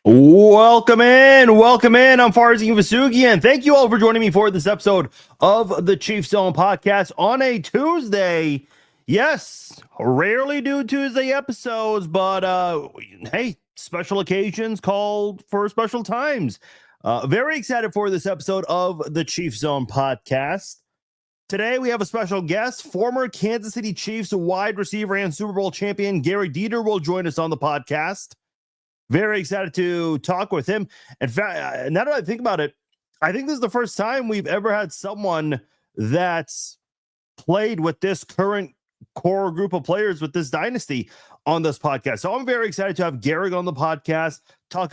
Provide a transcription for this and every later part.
Welcome in. I'm Farzin Vasugi, and thank you all for joining me for this episode of the Chiefs Zone podcast on a Tuesday. Yes, rarely do Tuesday episodes, but hey, special occasions called for special times. Very excited for this episode of the Chiefs Zone podcast. Today we have a special guest, former Kansas City Chiefs wide receiver and Super Bowl champion Gehrig Dieter will join us on the podcast. Very excited to talk with him. In fact, now that I think about it, I think this is the first time we've ever had someone that's played with this current core group of players with this dynasty on this podcast. So I'm very excited to have Gehrig on the podcast, talk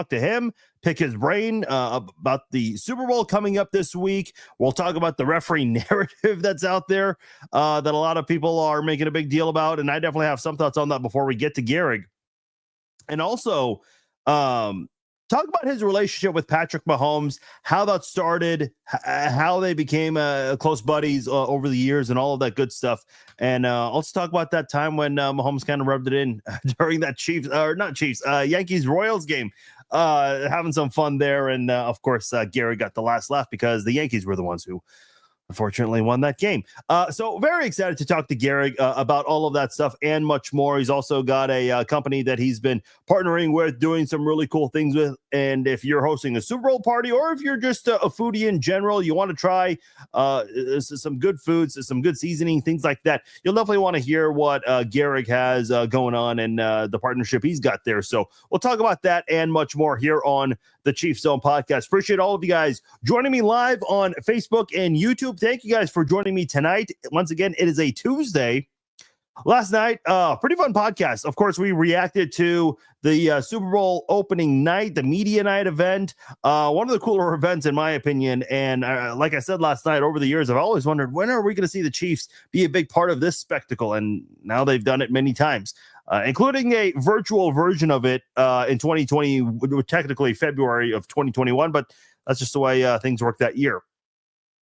to him, pick his brain about the Super Bowl coming up this week. We'll talk about the referee narrative that's out there that a lot of people are making a big deal about. And I definitely have some thoughts on that before we get to Gehrig. And also talk about his relationship with Patrick Mahomes, how that started, how they became close buddies over the years and all of that good stuff. And let's talk about that time when Mahomes kind of rubbed it in during that Yankees-Royals game, having some fun there. And, of course, Gehrig got the last laugh because the Yankees were the ones who unfortunately won that game. So very excited to talk to Gehrig about all of that stuff and much more. He's also got a company that he's been partnering with, doing some really cool things with. And if you're hosting a Super Bowl party, or if you're just a foodie in general, you want to try some good foods, some good seasoning, things like that, you'll definitely want to hear what Gehrig has going on and the partnership he's got there. So we'll talk about that and much more here on the Chiefs Zone podcast. Appreciate all of you guys joining me live on Facebook and YouTube. Thank you guys for joining me tonight. Once again, it is a Tuesday. Last night, pretty fun podcast. Of course, we reacted to the Super Bowl opening night, the media night event, one of the cooler events in my opinion. And like I said last night, over the years, I've always wondered, when are we going to see the Chiefs be a big part of this spectacle? And now they've done it many times, including a virtual version of it in 2020, technically February of 2021, but that's just the way things work that year.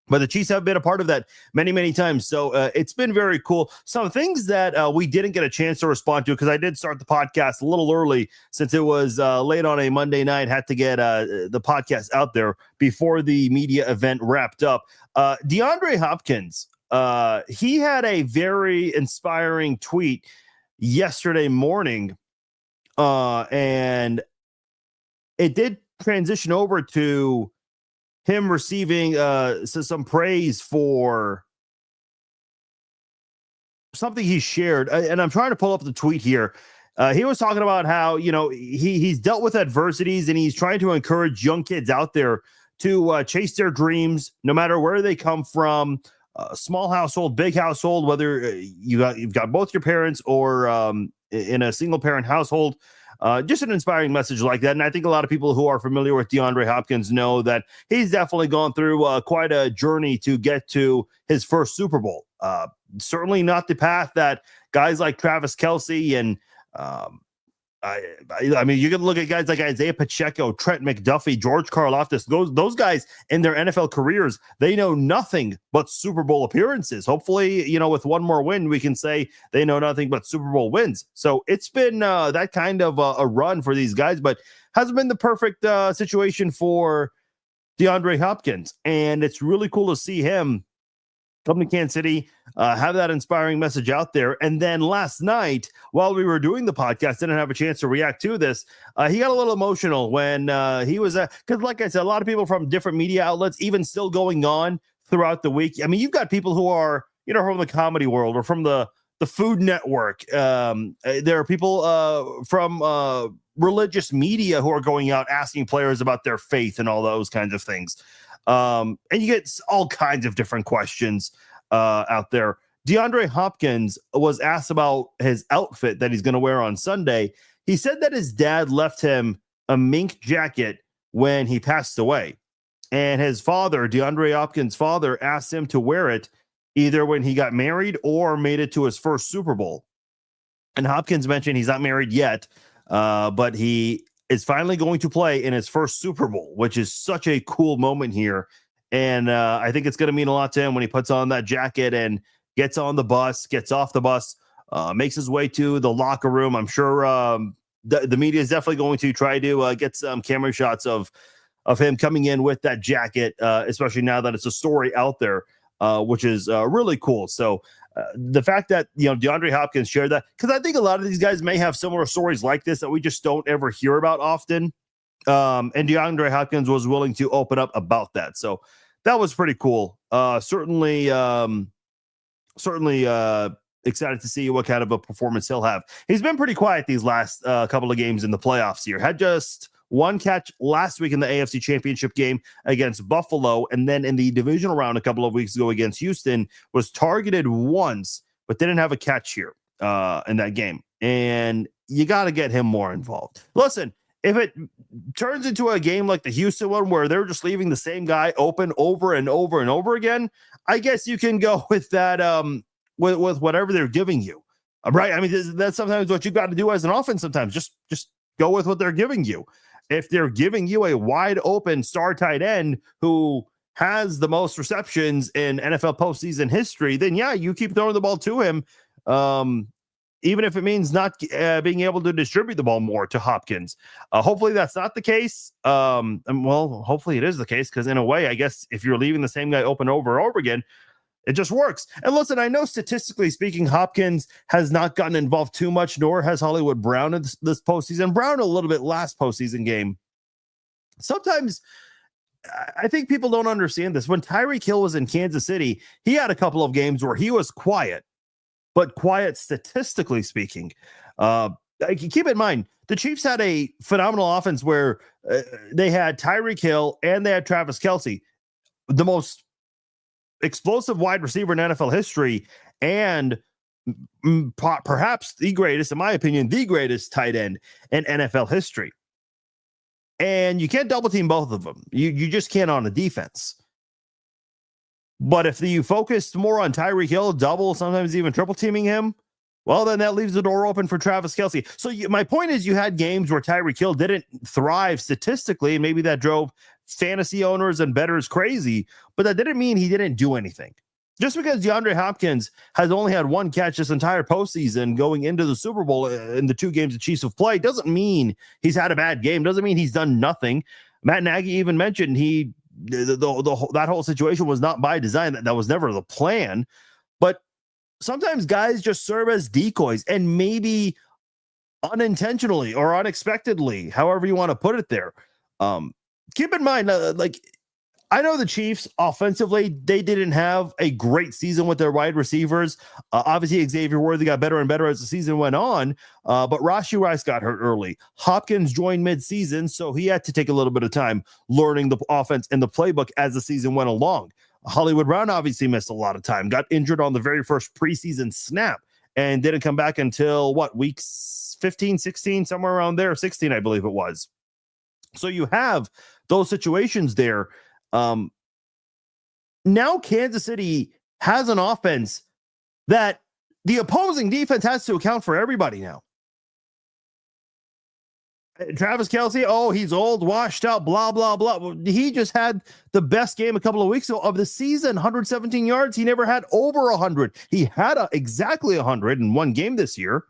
But the Chiefs have been a part of that many, many times. So it's been very cool. Some things that we didn't get a chance to respond to, because I did start the podcast a little early since it was late on a Monday night, had to get the podcast out there before the media event wrapped up. DeAndre Hopkins, he had a very inspiring tweet yesterday morning, and it did transition over to him receiving some praise for something he shared. And I'm trying to pull up the tweet here. He was talking about how, he's dealt with adversities and he's trying to encourage young kids out there to chase their dreams, no matter where they come from, small household, big household, whether you've got both your parents or in a single parent household. Just an inspiring message like that. And I think a lot of people who are familiar with DeAndre Hopkins know that he's definitely gone through quite a journey to get to his first Super Bowl. Certainly not the path that guys like Travis Kelce and I mean, you can look at guys like Isaiah Pacheco, Trent McDuffie, George Karlaftis. Those guys in their NFL careers, they know nothing but Super Bowl appearances. Hopefully, with one more win, we can say they know nothing but Super Bowl wins. So it's been that kind of a run for these guys, but hasn't been the perfect situation for DeAndre Hopkins. And it's really cool to see him come to Kansas City, have that inspiring message out there. And then last night, while we were doing the podcast, didn't have a chance to react to this. He got a little emotional when he was, because like I said, a lot of people from different media outlets, even still going on throughout the week. I mean, you've got people who are, from the comedy world or from the Food Network. There are people from religious media who are going out asking players about their faith and all those kinds of things. And you get all kinds of different questions out there. DeAndre Hopkins was asked about his outfit that he's going to wear on Sunday. He said that his dad left him a mink jacket when he passed away. And his father, DeAndre Hopkins' father, asked him to wear it either when he got married or made it to his first Super Bowl. And Hopkins mentioned he's not married yet, but he is finally going to play in his first Super Bowl, which is such a cool moment here. And I think it's going to mean a lot to him when he puts on that jacket and gets on the bus, gets off the bus, makes his way to the locker room. I'm sure the media is definitely going to try to get some camera shots of him coming in with that jacket, especially now that it's a story out there, which is really cool. So the fact that, DeAndre Hopkins shared that, because I think a lot of these guys may have similar stories like this that we just don't ever hear about often. And DeAndre Hopkins was willing to open up about that. So that was pretty cool. Certainly excited to see what kind of a performance he'll have. He's been pretty quiet these last couple of games in the playoffs here. Had just one catch last week in the AFC Championship game against Buffalo, and then in the divisional round a couple of weeks ago against Houston, was targeted once, but didn't have a catch here in that game. And you got to get him more involved. Listen, if it turns into a game like the Houston one where they're just leaving the same guy open over and over and over again, I guess you can go with that with whatever they're giving you. Right? I mean, that's sometimes what you got to do as an offense sometimes. Just go with what they're giving you. If they're giving you a wide open star tight end who has the most receptions in NFL postseason history, then yeah, you keep throwing the ball to him. Even if it means not being able to distribute the ball more to Hopkins. Hopefully that's not the case. Well, hopefully it is the case, because in a way, I guess if you're leaving the same guy open over and over again, it just works. And listen, I know statistically speaking, Hopkins has not gotten involved too much, nor has Hollywood Brown in this postseason. Brown a little bit last postseason game. Sometimes I think people don't understand this. When Tyreek Hill was in Kansas City, he had a couple of games where he was quiet, but quiet statistically speaking. Keep in mind, the Chiefs had a phenomenal offense where they had Tyreek Hill and they had Travis Kelce, the most explosive wide receiver in NFL history, and perhaps the greatest, in my opinion, the greatest tight end in NFL history. And you can't double team both of them. You just can't on the defense. But if you focus more on Tyreek Hill, double, sometimes even triple teaming him, well, then that leaves the door open for Travis Kelce. So my point is, you had games where Tyreek Hill didn't thrive statistically, and maybe that drove fantasy owners and bettors crazy, but that didn't mean he didn't do anything. Just because DeAndre Hopkins has only had one catch this entire postseason going into the Super Bowl in the two games the Chiefs have played doesn't mean he's had a bad game, doesn't mean he's done nothing. Matt Nagy even mentioned that whole situation was not by design. That was never the plan. But sometimes guys just serve as decoys, and maybe unintentionally or unexpectedly, however you want to put it there. Keep in mind, I know the Chiefs offensively, they didn't have a great season with their wide receivers. Obviously, Xavier Worthy got better and better as the season went on, but Rashee Rice got hurt early. Hopkins joined midseason, so he had to take a little bit of time learning the offense and the playbook as the season went along. Hollywood Brown obviously missed a lot of time, got injured on the very first preseason snap, and didn't come back until, weeks 15, 16, somewhere around there, 16, I believe it was. So you have those situations there. Now Kansas City has an offense that the opposing defense has to account for everybody now. Travis Kelce, he's old, washed out, blah, blah, blah. Well, he just had the best game a couple of weeks ago of the season, 117 yards. He never had over 100. He had exactly 100 in one game this year.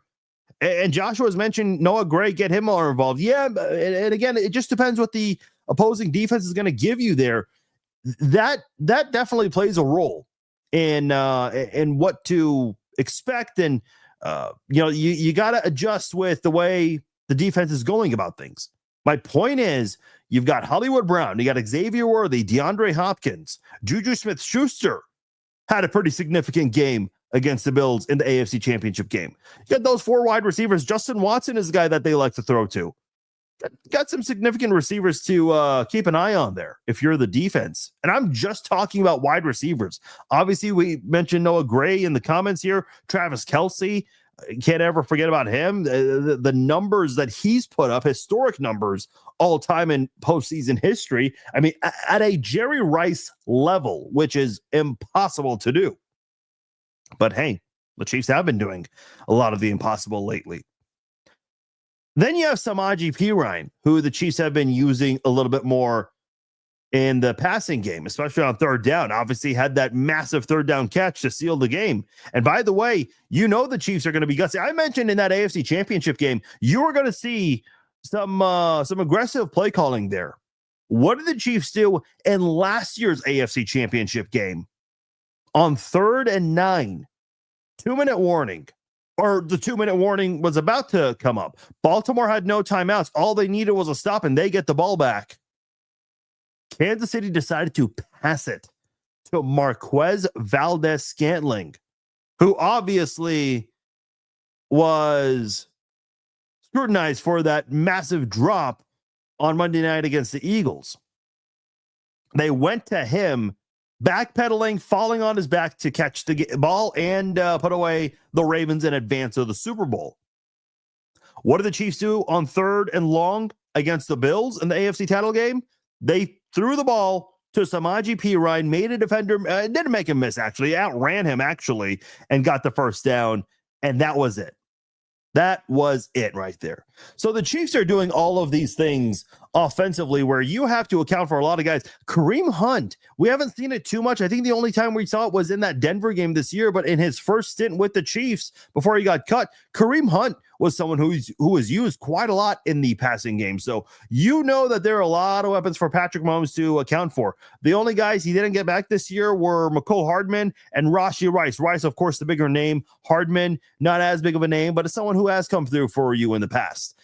And Joshua's mentioned Noah Gray, get him more involved. Yeah, and again, it just depends what the opposing defense is going to give you there. That definitely plays a role in what to expect, and you got to adjust with the way the defense is going about things. My point is, you've got Hollywood Brown, you got Xavier Worthy, DeAndre Hopkins, Juju Smith-Schuster had a pretty significant game against the Bills in the AFC Championship game. You got those four wide receivers. Justin Watson is the guy that they like to throw to. Got some significant receivers to keep an eye on there if you're the defense. And I'm just talking about wide receivers. Obviously, we mentioned Noah Gray in the comments here. Travis Kelce, can't ever forget about him. The numbers that he's put up, historic numbers all time in postseason history. I mean, at a Jerry Rice level, which is impossible to do. But hey, the Chiefs have been doing a lot of the impossible lately. Then you have Samaje Perine, who the Chiefs have been using a little bit more in the passing game, especially on third down. Obviously had that massive third down catch to seal the game. And by the way, you know the Chiefs are going to be gutsy. I mentioned in that AFC Championship game, you were going to see some aggressive play calling there. What did the Chiefs do in last year's AFC Championship game? On 3rd and 9, 2-minute warning, or the 2-minute warning was about to come up. Baltimore had no timeouts. All they needed was a stop, and they get the ball back. Kansas City decided to pass it to Marquez Valdez-Scantling, who obviously was scrutinized for that massive drop on Monday night against the Eagles. They went to him, backpedaling, falling on his back to catch the ball and put away the Ravens in advance of the Super Bowl. What did the Chiefs do on 3rd and long against the Bills in the AFC title game? They threw the ball to Samaje Perine, made a defender, didn't make him miss, actually, outran him, actually, and got the first down, and that was it. That was it right there. So the Chiefs are doing all of these things offensively where you have to account for a lot of guys. Kareem Hunt, we haven't seen it too much. I think the only time we saw it was in that Denver game this year, but in his first stint with the Chiefs before he got cut, Kareem Hunt was someone who was used quite a lot in the passing game. So you know that there are a lot of weapons for Patrick Mahomes to account for. The only guys he didn't get back this year were McCole Hardman and Rashee Rice. Rice, of course, the bigger name. Hardman, not as big of a name, but it's someone who has come through for you in the past.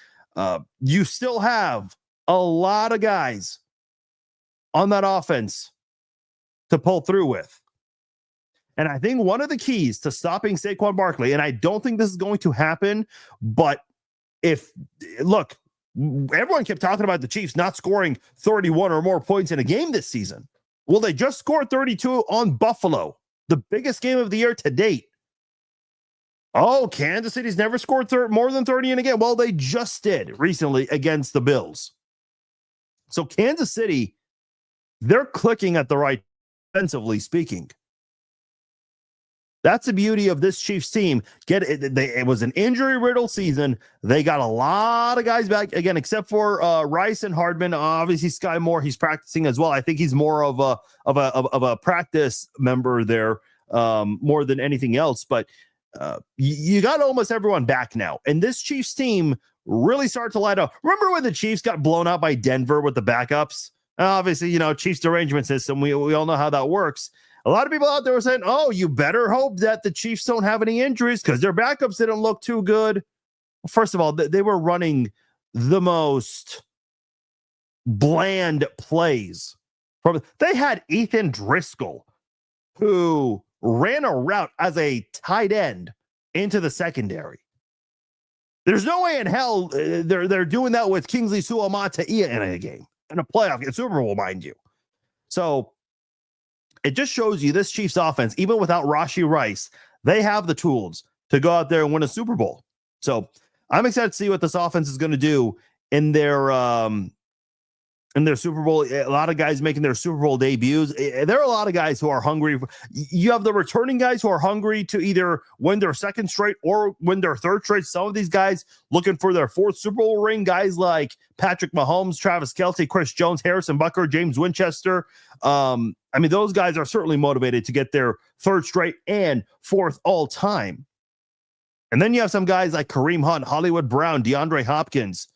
You still have a lot of guys on that offense to pull through with. And I think one of the keys to stopping Saquon Barkley, and I don't think this is going to happen, but look, everyone kept talking about the Chiefs not scoring 31 or more points in a game this season. Well, they just scored 32 on Buffalo, the biggest game of the year to date. Oh, Kansas City's never scored more than 30 in a game. Well, they just did recently against the Bills. So Kansas City, they're clicking at the right, defensively speaking. That's the beauty of this Chiefs team. It was an injury-riddled season. They got a lot of guys back, again, except for Rice and Hardman. Obviously, Sky Moore, he's practicing as well. I think he's more of a practice member there more than anything else. But you got almost everyone back now. And this Chiefs team really started to light up. Remember when the Chiefs got blown out by Denver with the backups? Obviously, Chiefs derangement system. We all know how that works. A lot of people out there were saying, oh, you better hope that the Chiefs don't have any injuries because their backups didn't look too good. Well, first of all, they were running the most bland plays. They had Ethan Driscoll, who ran a route as a tight end into the secondary. There's no way in hell they're doing that with Kingsley Suamataia in a game, in a playoff, in Super Bowl, mind you. So it just shows you this Chiefs offense, even without Rashee Rice, they have the tools to go out there and win a Super Bowl. So I'm excited to see what this offense is going to do in their Super Bowl. A lot of guys making their Super Bowl debuts. There are a lot of guys who are hungry. You have the returning guys who are hungry to either win their second straight or win their third straight. Some of these guys looking for their fourth Super Bowl ring. Guys like Patrick Mahomes, Travis Kelce, Chris Jones, Harrison Butker, James Winchester. Those guys are certainly motivated to get their third straight and fourth all time. And then you have some guys like Kareem Hunt, Hollywood Brown, DeAndre Hopkins,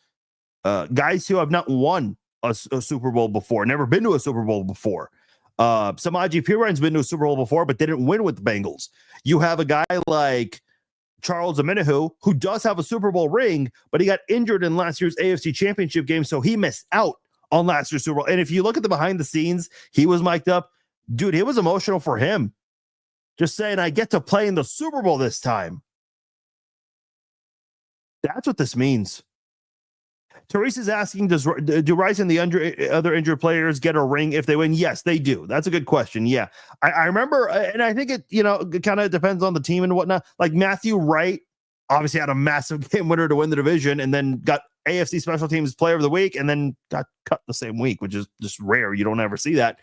guys who have not won a Super Bowl before, never been to a Super Bowl before. Samaje Perine's been to a Super Bowl before, but didn't win with the Bengals. You have a guy like Charles Omenihu, who does have a Super Bowl ring, but he got injured in last year's AFC Championship game, so he missed out on last year's Super Bowl. And if you look at the behind the scenes, he was mic'd up. Dude, it was emotional for him. Just saying, I get to play in the Super Bowl this time. That's what this means. Therese is asking, do Rice and the other injured players get a ring if they win? Yes, they do. That's a good question. Yeah. I remember, and I think it kind of depends on the team and whatnot. Like Matthew Wright obviously had a massive game winner to win the division and then got AFC Special Teams Player of the Week and then got cut the same week, which is just rare. You don't ever see that.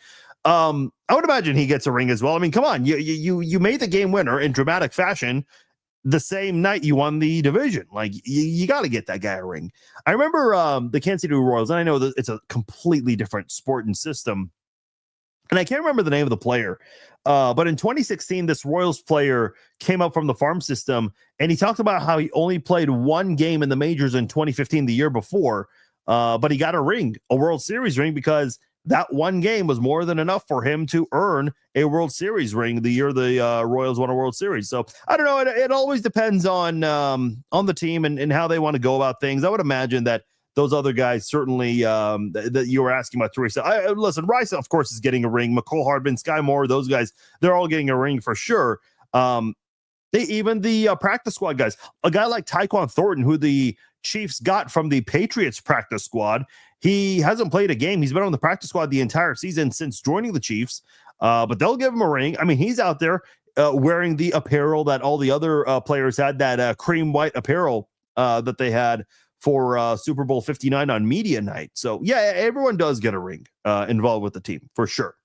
I would imagine he gets a ring as well. I mean, come on, you made the game winner in dramatic fashion the same night you won the division. Like you got to get that guy a ring. I remember the Kansas City Royals, and I know that it's a completely different sport and system, and I can't remember the name of the player, but in 2016, this Royals player came up from the farm system, and he talked about how he only played one game in the majors in 2015, the year before, but he got a ring, a World Series ring, because that one game was more than enough for him to earn a World Series ring the year the Royals won a World Series. So I don't know. It always depends on the team and how they want to go about things. I would imagine that those other guys certainly that you were asking about, Teresa. Listen, Rice, of course, is getting a ring. McCole Hardman, Sky Moore, those guys, they're all getting a ring for sure. Even the practice squad guys, a guy like Tyquan Thornton, who the Chiefs got from the Patriots practice squad, he hasn't played a game. He's been on the practice squad the entire season since joining the Chiefs, but they'll give him a ring. I mean, he's out there wearing the apparel that all the other players had, that cream white apparel that they had for Super Bowl 59 on media night. So yeah, everyone does get a ring involved with the team for sure.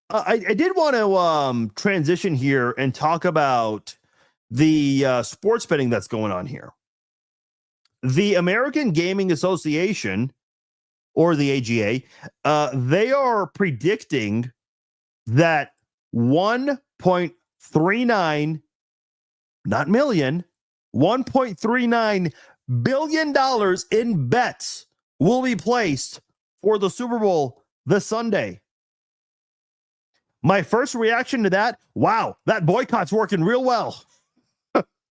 I did want to transition here and talk about the sports betting that's going on here. The American Gaming Association, or the AGA, they are predicting that 1.39, not million, $1.39 billion in bets will be placed for the Super Bowl this Sunday. My first reaction to that, wow, that boycott's working real well.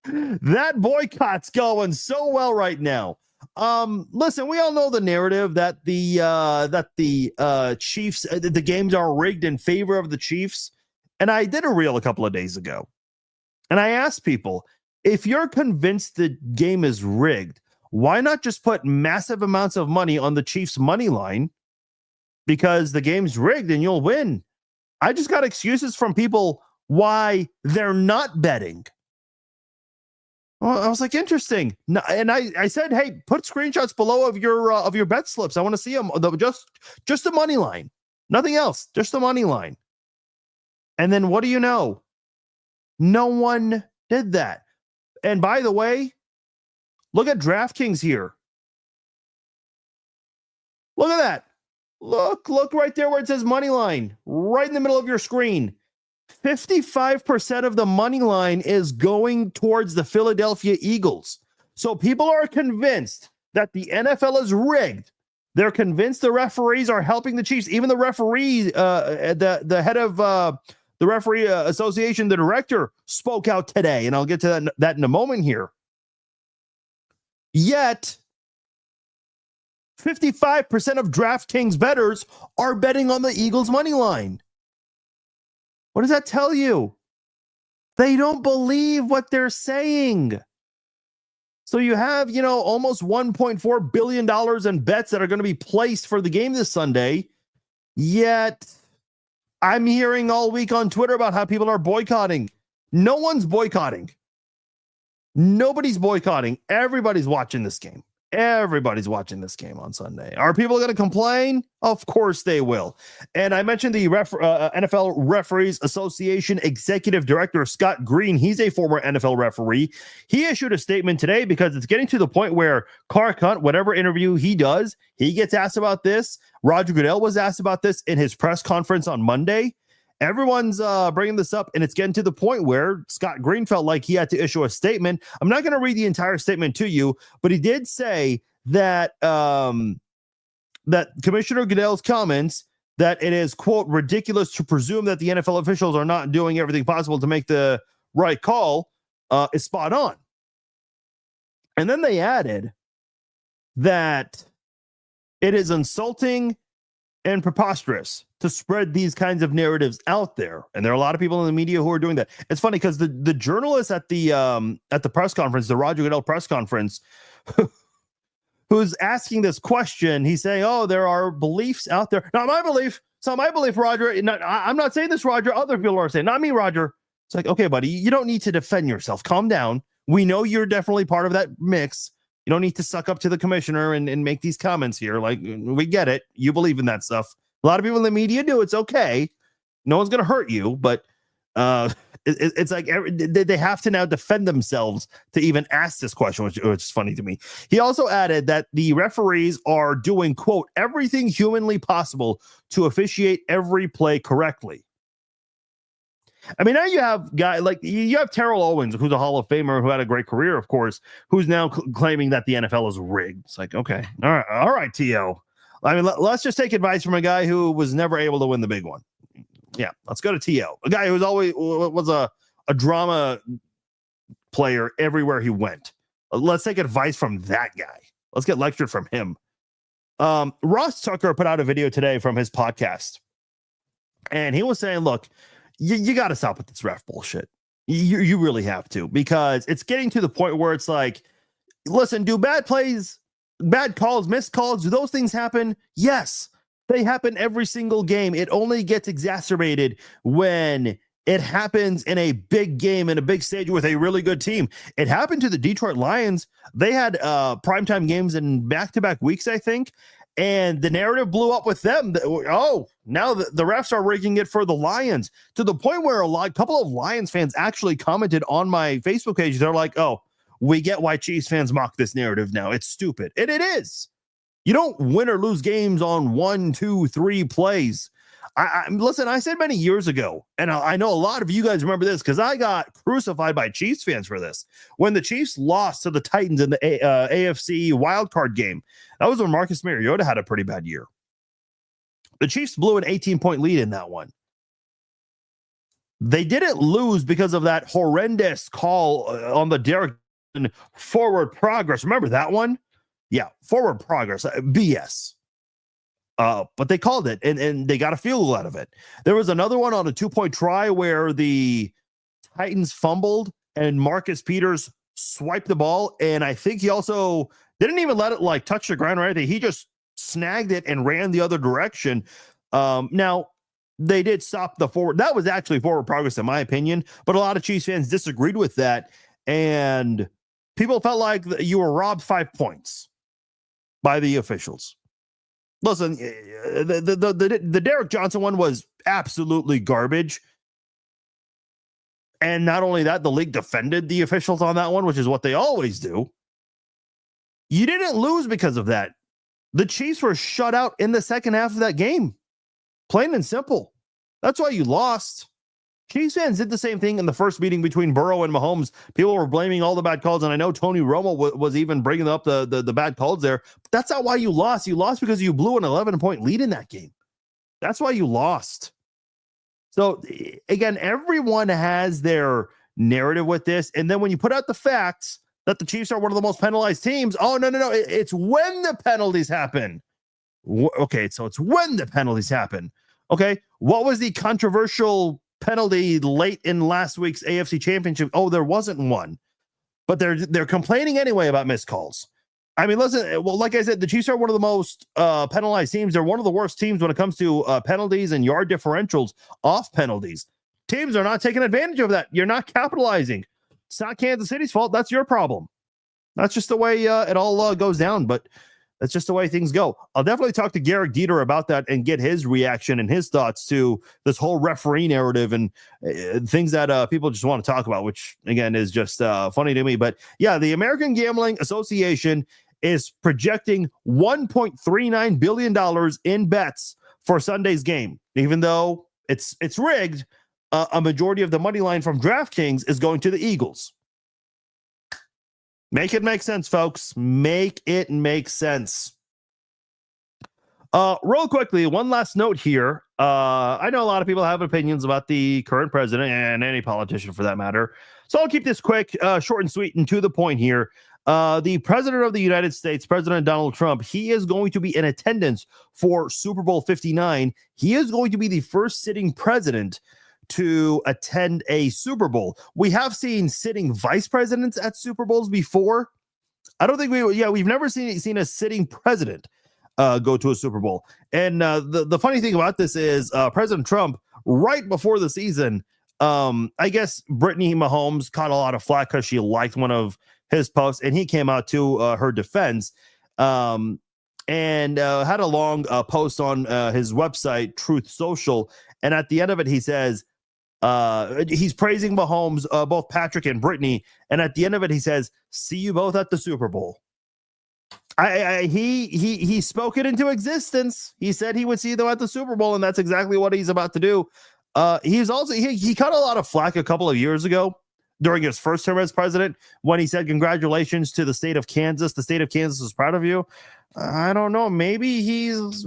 That boycott's going so well right now. Listen, we all know the narrative that the Chiefs, the games are rigged in favor of the Chiefs. And I did a reel a couple of days ago, and I asked people, if you're convinced the game is rigged, why not just put massive amounts of money on the Chiefs money line, because the game's rigged and you'll win? I just got excuses from people why they're not betting. Well, I was like, interesting. And I said, hey, put screenshots below of your bet slips. I want to see them. Just the money line, nothing else, just the money line. And then what do you know? No one did that. And by the way, look at DraftKings here. Look at that. Look right there where it says money line, right in the middle of your screen. 55% of the money line is going towards the Philadelphia Eagles. So people are convinced that the NFL is rigged. They're convinced the referees are helping the Chiefs. Even the referee, the head of the referee association, the director, spoke out today, and I'll get to that in a moment here. Yet 55% of DraftKings bettors are betting on the Eagles money line. What does that tell you? They don't believe what they're saying. So you have, almost $1.4 billion in bets that are going to be placed for the game this Sunday. Yet I'm hearing all week on Twitter about how people are boycotting. No one's boycotting. Nobody's boycotting. Everybody's watching this game. Everybody's watching this game on Sunday. Are people going to complain? Of course they will. And I mentioned the NFL Referees Association Executive Director, Scott Green. He's a former NFL referee. He issued a statement today because it's getting to the point where Clark Hunt, whatever interview he does, he gets asked about this. Roger Goodell was asked about this in his press conference on Monday. Everyone's bringing this up, and it's getting to the point where Scott Green felt like he had to issue a statement. I'm not going to read the entire statement to you, but he did say that that Commissioner Goodell's comments, that it is, quote, ridiculous to presume that the NFL officials are not doing everything possible to make the right call, is spot on. And then they added that it is insulting and preposterous to spread these kinds of narratives out there. And there are a lot of people in the media who are doing that. It's funny because the journalist at the press conference, the Roger Goodell press conference, who's asking this question, he's saying, oh, there are beliefs out there. Not my belief. It's not my belief, Roger. I'm not saying this, Roger. Other people are saying, not me, Roger. It's like, okay, buddy, you don't need to defend yourself. Calm down. We know you're definitely part of that mix. You don't need to suck up to the commissioner and make these comments here. Like, we get it. You believe in that stuff. A lot of people in the media do. It's okay. No one's going to hurt you. But It's like they have to now defend themselves to even ask this question, which is funny to me. He also added that the referees are doing, quote, everything humanly possible to officiate every play correctly. I mean, now you have guy like you have Terrell Owens, who's a Hall of Famer who had a great career, of course, who's now claiming that the NFL is rigged. It's like, okay, all right, T.O. I mean, let's just take advice from a guy who was never able to win the big one. Yeah, let's go to T.O., a guy who's always was a drama player everywhere he went. Let's take advice from that guy. Let's get lectured from him. Ross Tucker put out a video today from his podcast, and he was saying, look, you got to stop with this ref bullshit. You really have to, because it's getting to the point where it's like, listen, do bad plays, bad calls, missed calls, do those things happen? Yes, they happen every single game. It only gets exacerbated when it happens in a big game, in a big stage with a really good team. It happened to the Detroit Lions. They had primetime games in back-to-back weeks, I think. And the narrative blew up with them. Oh, now the refs are rigging it for the Lions, to the point where a couple of Lions fans actually commented on my Facebook page. They're like, oh, we get why Chiefs fans mock this narrative now. It's stupid. And it is. You don't win or lose games on 1, 2, 3 plays. Listen, I said many years ago, and I know a lot of you guys remember this because I got crucified by Chiefs fans for this. When the Chiefs lost to the Titans in the AFC wildcard game, that was when Marcus Mariota had a pretty bad year. The Chiefs blew an 18-point lead in that one. They didn't lose because of that horrendous call on the Derek forward progress. Remember that one? Yeah, forward progress. BS. But they called it, and they got a field goal out of it. There was another one on a 2-point try where the Titans fumbled and Marcus Peters swiped the ball, and I think he also didn't even let it touch the ground or anything. He just snagged it and ran the other direction. Now, they did stop the forward. That was actually forward progress, in my opinion, but a lot of Chiefs fans disagreed with that, and people felt like you were robbed 5 points by the officials. Listen, the Derek Johnson one was absolutely garbage. And not only that, the league defended the officials on that one, which is what they always do. You didn't lose because of that. The Chiefs were shut out in the second half of that game. Plain and simple. That's why you lost. Chiefs fans did the same thing in the first meeting between Burrow and Mahomes. People were blaming all the bad calls, and I know Tony Romo was even bringing up the bad calls there. But that's not why you lost. You lost because you blew an 11-point lead in that game. That's why you lost. So, again, everyone has their narrative with this, and then when you put out the facts that the Chiefs are one of the most penalized teams, oh, no, it's when the penalties happen. Okay, so it's when the penalties happen. Okay, what was the controversial penalty late in last week's AFC Championship? Oh, there wasn't one, but they're complaining anyway about missed calls. I mean, listen, well, like I said, the Chiefs are one of the most penalized teams. They're one of the worst teams when it comes to penalties and yard differentials off penalties. Teams are not taking advantage of that. You're not capitalizing. It's not Kansas City's fault. That's your problem. That's just the way it all goes down, but that's just the way things go. I'll definitely talk to Gehrig Dieter about that and get his reaction and his thoughts to this whole referee narrative and things that people just want to talk about, which, again, is just funny to me. But, yeah, the American Gambling Association is projecting $1.39 billion in bets for Sunday's game. Even though it's rigged, a majority of the money line from DraftKings is going to the Eagles. Make it make sense, folks. Make it make sense. Real quickly, one last note here. I know a lot of people have opinions about the current president and any politician for that matter. So I'll keep this quick, short and sweet, and to the point here. The president of the United States, President Donald Trump, he is going to be in attendance for Super Bowl 59. He is going to be the first sitting president to attend a Super Bowl. We have seen sitting vice presidents at Super Bowls before. I don't think we've never seen a sitting president go to a Super Bowl. And the funny thing about this is President Trump, right before the season, I guess Brittany Mahomes caught a lot of flack because she liked one of his posts, and he came out to her defense and had a long post on his website, Truth Social. And at the end of it, he says, He's praising Mahomes, both Patrick and Brittany, and at the end of it, he says, "See you both at the Super Bowl." He spoke it into existence. He said he would see them at the Super Bowl, and that's exactly what he's about to do. He's also he cut a lot of flack a couple of years ago during his first term as president when he said, "Congratulations to the state of Kansas. The state of Kansas is proud of you." I don't know. Maybe he's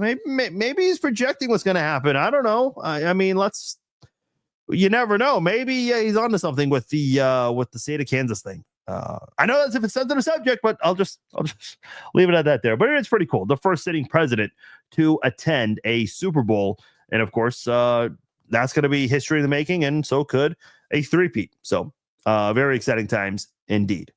projecting what's going to happen. I don't know. I mean, you never know. Maybe he's onto something with the state of Kansas thing. I know that's if it's sensitive subject, but I'll just leave it at that there. But it's pretty cool. The first sitting president to attend a Super Bowl, and of course, that's going to be history in the making, and so could a three-peat. So, very exciting times indeed.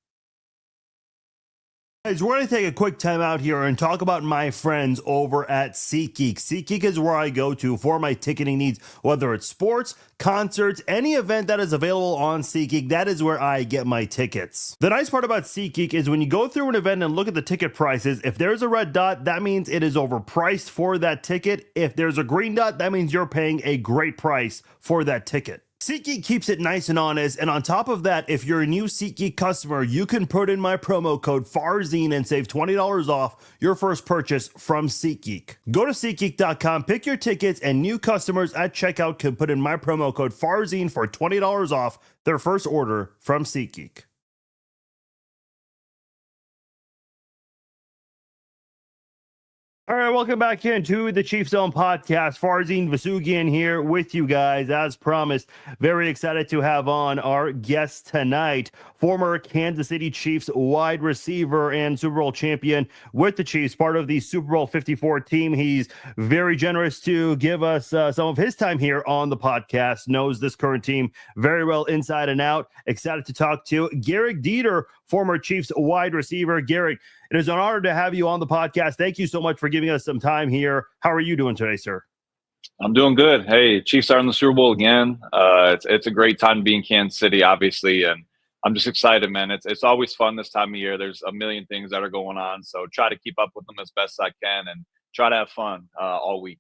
Guys, we're going to take a quick time out here and talk about my friends over at SeatGeek. SeatGeek is where I go to for my ticketing needs, whether it's sports, concerts, any event that is available on SeatGeek. That is where I get my tickets. The nice part about SeatGeek is when you go through an event and look at the ticket prices, if there's a red dot, that means it is overpriced for that ticket. If there's a green dot, that means you're paying a great price for that ticket. SeatGeek keeps it nice and honest, and on top of that, if you're a new SeatGeek customer, you can put in my promo code FARZINE and save $20 off your first purchase from SeatGeek. Go to SeatGeek.com, pick your tickets, and new customers at checkout can put in my promo code FARZINE for $20 off their first order from SeatGeek. All right, welcome back into the Chiefs Zone podcast. Farzin Vasugian here with you guys. As promised, very excited to have on our guest tonight, former Kansas City Chiefs wide receiver and Super Bowl champion with the Chiefs, part of the Super Bowl 54 team. He's very generous to give us some of his time here on the podcast, knows this current team very well inside and out. Excited to talk to Gehrig Dieter, former Chiefs wide receiver. Gehrig, it is an honor to have you on the podcast. Thank you so much for giving us some time here. How are you doing today, sir? I'm doing good. Hey, Chiefs are in the Super Bowl again. It's a great time to be in Kansas City, obviously, and I'm just excited, man. It's always fun this time of year. There's a million things that are going on, so try to keep up with them as best I can and try to have fun all week.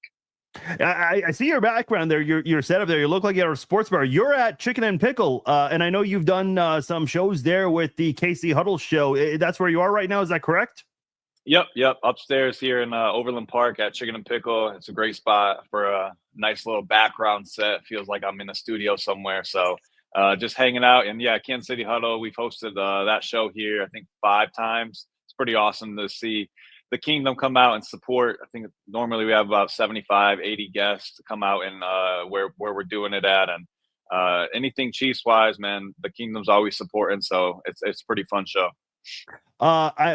I see your background there, your setup there. You look like you're at a sports bar. You're at Chicken and Pickle, and I know you've done some shows there with the Casey Huddle show. That's where you are right now. Is that correct? Yep. Upstairs here in Overland Park at Chicken and Pickle. It's a great spot for a nice little background set. Feels like I'm in a studio somewhere. So just hanging out. And yeah, Kansas City Huddle. We've hosted that show here, I think 5 times. It's pretty awesome to see the Kingdom come out and support. I think normally we have about 75, 80 guests to come out and where we're doing it at. And anything Chiefs wise, man, the Kingdom's always supporting. So it's a pretty fun show.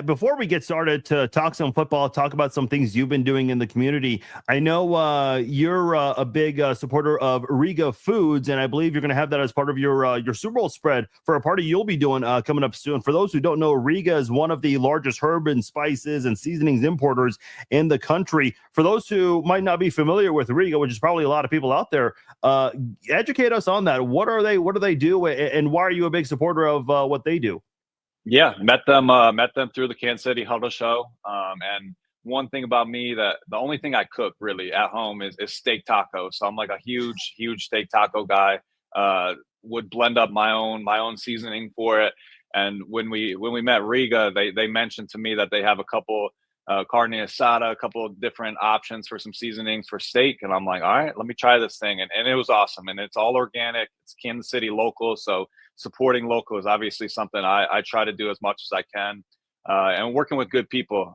Before we get started to talk some football, talk about some things you've been doing in the community. I know you're a big supporter of Riga Foods, and I believe you're going to have that as part of your Super Bowl spread for a party you'll be doing coming up soon. For those who don't know, Riga is one of the largest herb and spices and seasonings importers in the country. For those who might not be familiar with Riga, which is probably a lot of people out there, educate us on that. What are they? What do they do? And why are you a big supporter of what they do? Yeah, met them through the Kansas City Huddle show. And one thing about me, that the only thing I cook really at home is steak tacos. So I'm like a huge steak taco guy. Would blend up my own seasoning for it. And when we met Riga, they mentioned to me that they have a couple carne asada, a couple of different options for some seasonings for steak. And I'm like, all right, let me try this thing. And it was awesome. And it's all organic. It's Kansas City local. So supporting local is obviously something I try to do as much as I can. And working with good people.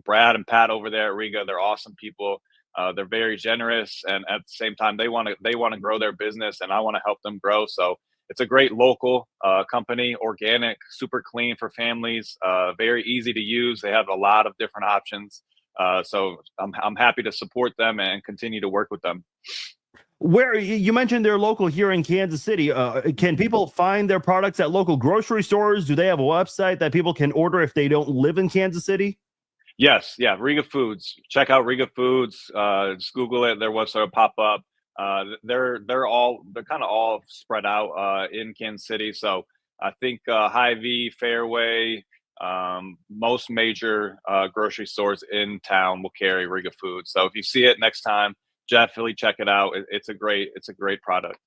Brad and Pat over there at Riga, they're awesome people. They're very generous. And at the same time, they want to grow their business, and I want to help them grow. So it's a great local company, organic, super clean for families, very easy to use. They have a lot of different options. So I'm happy to support them and continue to work with them. Where you mentioned they're local here in Kansas City, can people find their products at local grocery stores? Do they have a website that people can order if they don't live in Kansas City? Yes, yeah, Riga Foods. Check out Riga Foods. Just Google it. Their website will pop up. They're kind of all spread out in Kansas City. So I think Hy-Vee, Fairway, most major grocery stores in town will carry Riga Foods. So if you see it next time, definitely check it out. It's a great product.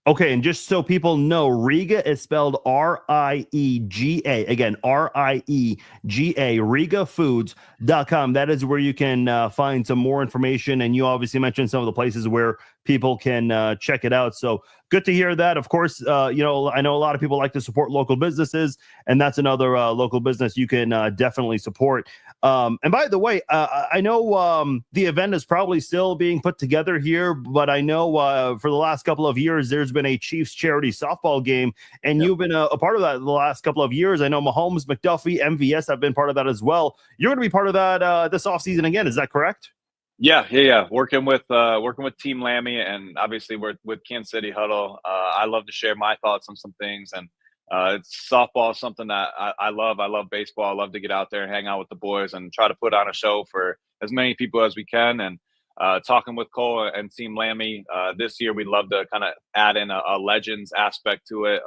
Okay, and just so people know, Riga is spelled Riega. Again, Riega, rigafoods.com. That is where you can find some more information. And you obviously mentioned some of the places where people can check it out. So good to hear that. Of course, I know a lot of people like to support local businesses, and that's another local business you can definitely support. And by the way, I know the event is probably still being put together here, but I know for the last couple of years, there's been a Chiefs charity softball game, and you've been a part of that the last couple of years. I know Mahomes, McDuffie, MVS have been part of that as well. You're going to be part of that this offseason again. Is that correct? Yeah. Working with Team Lammy, and obviously with Kansas City Huddle. I love to share my thoughts on some things, and it's softball is something that I love. I love baseball. I love to get out there and hang out with the boys and try to put on a show for as many people as we can. And talking with Cole and Team Lammy this year, we'd love to kind of add in a legends aspect to it,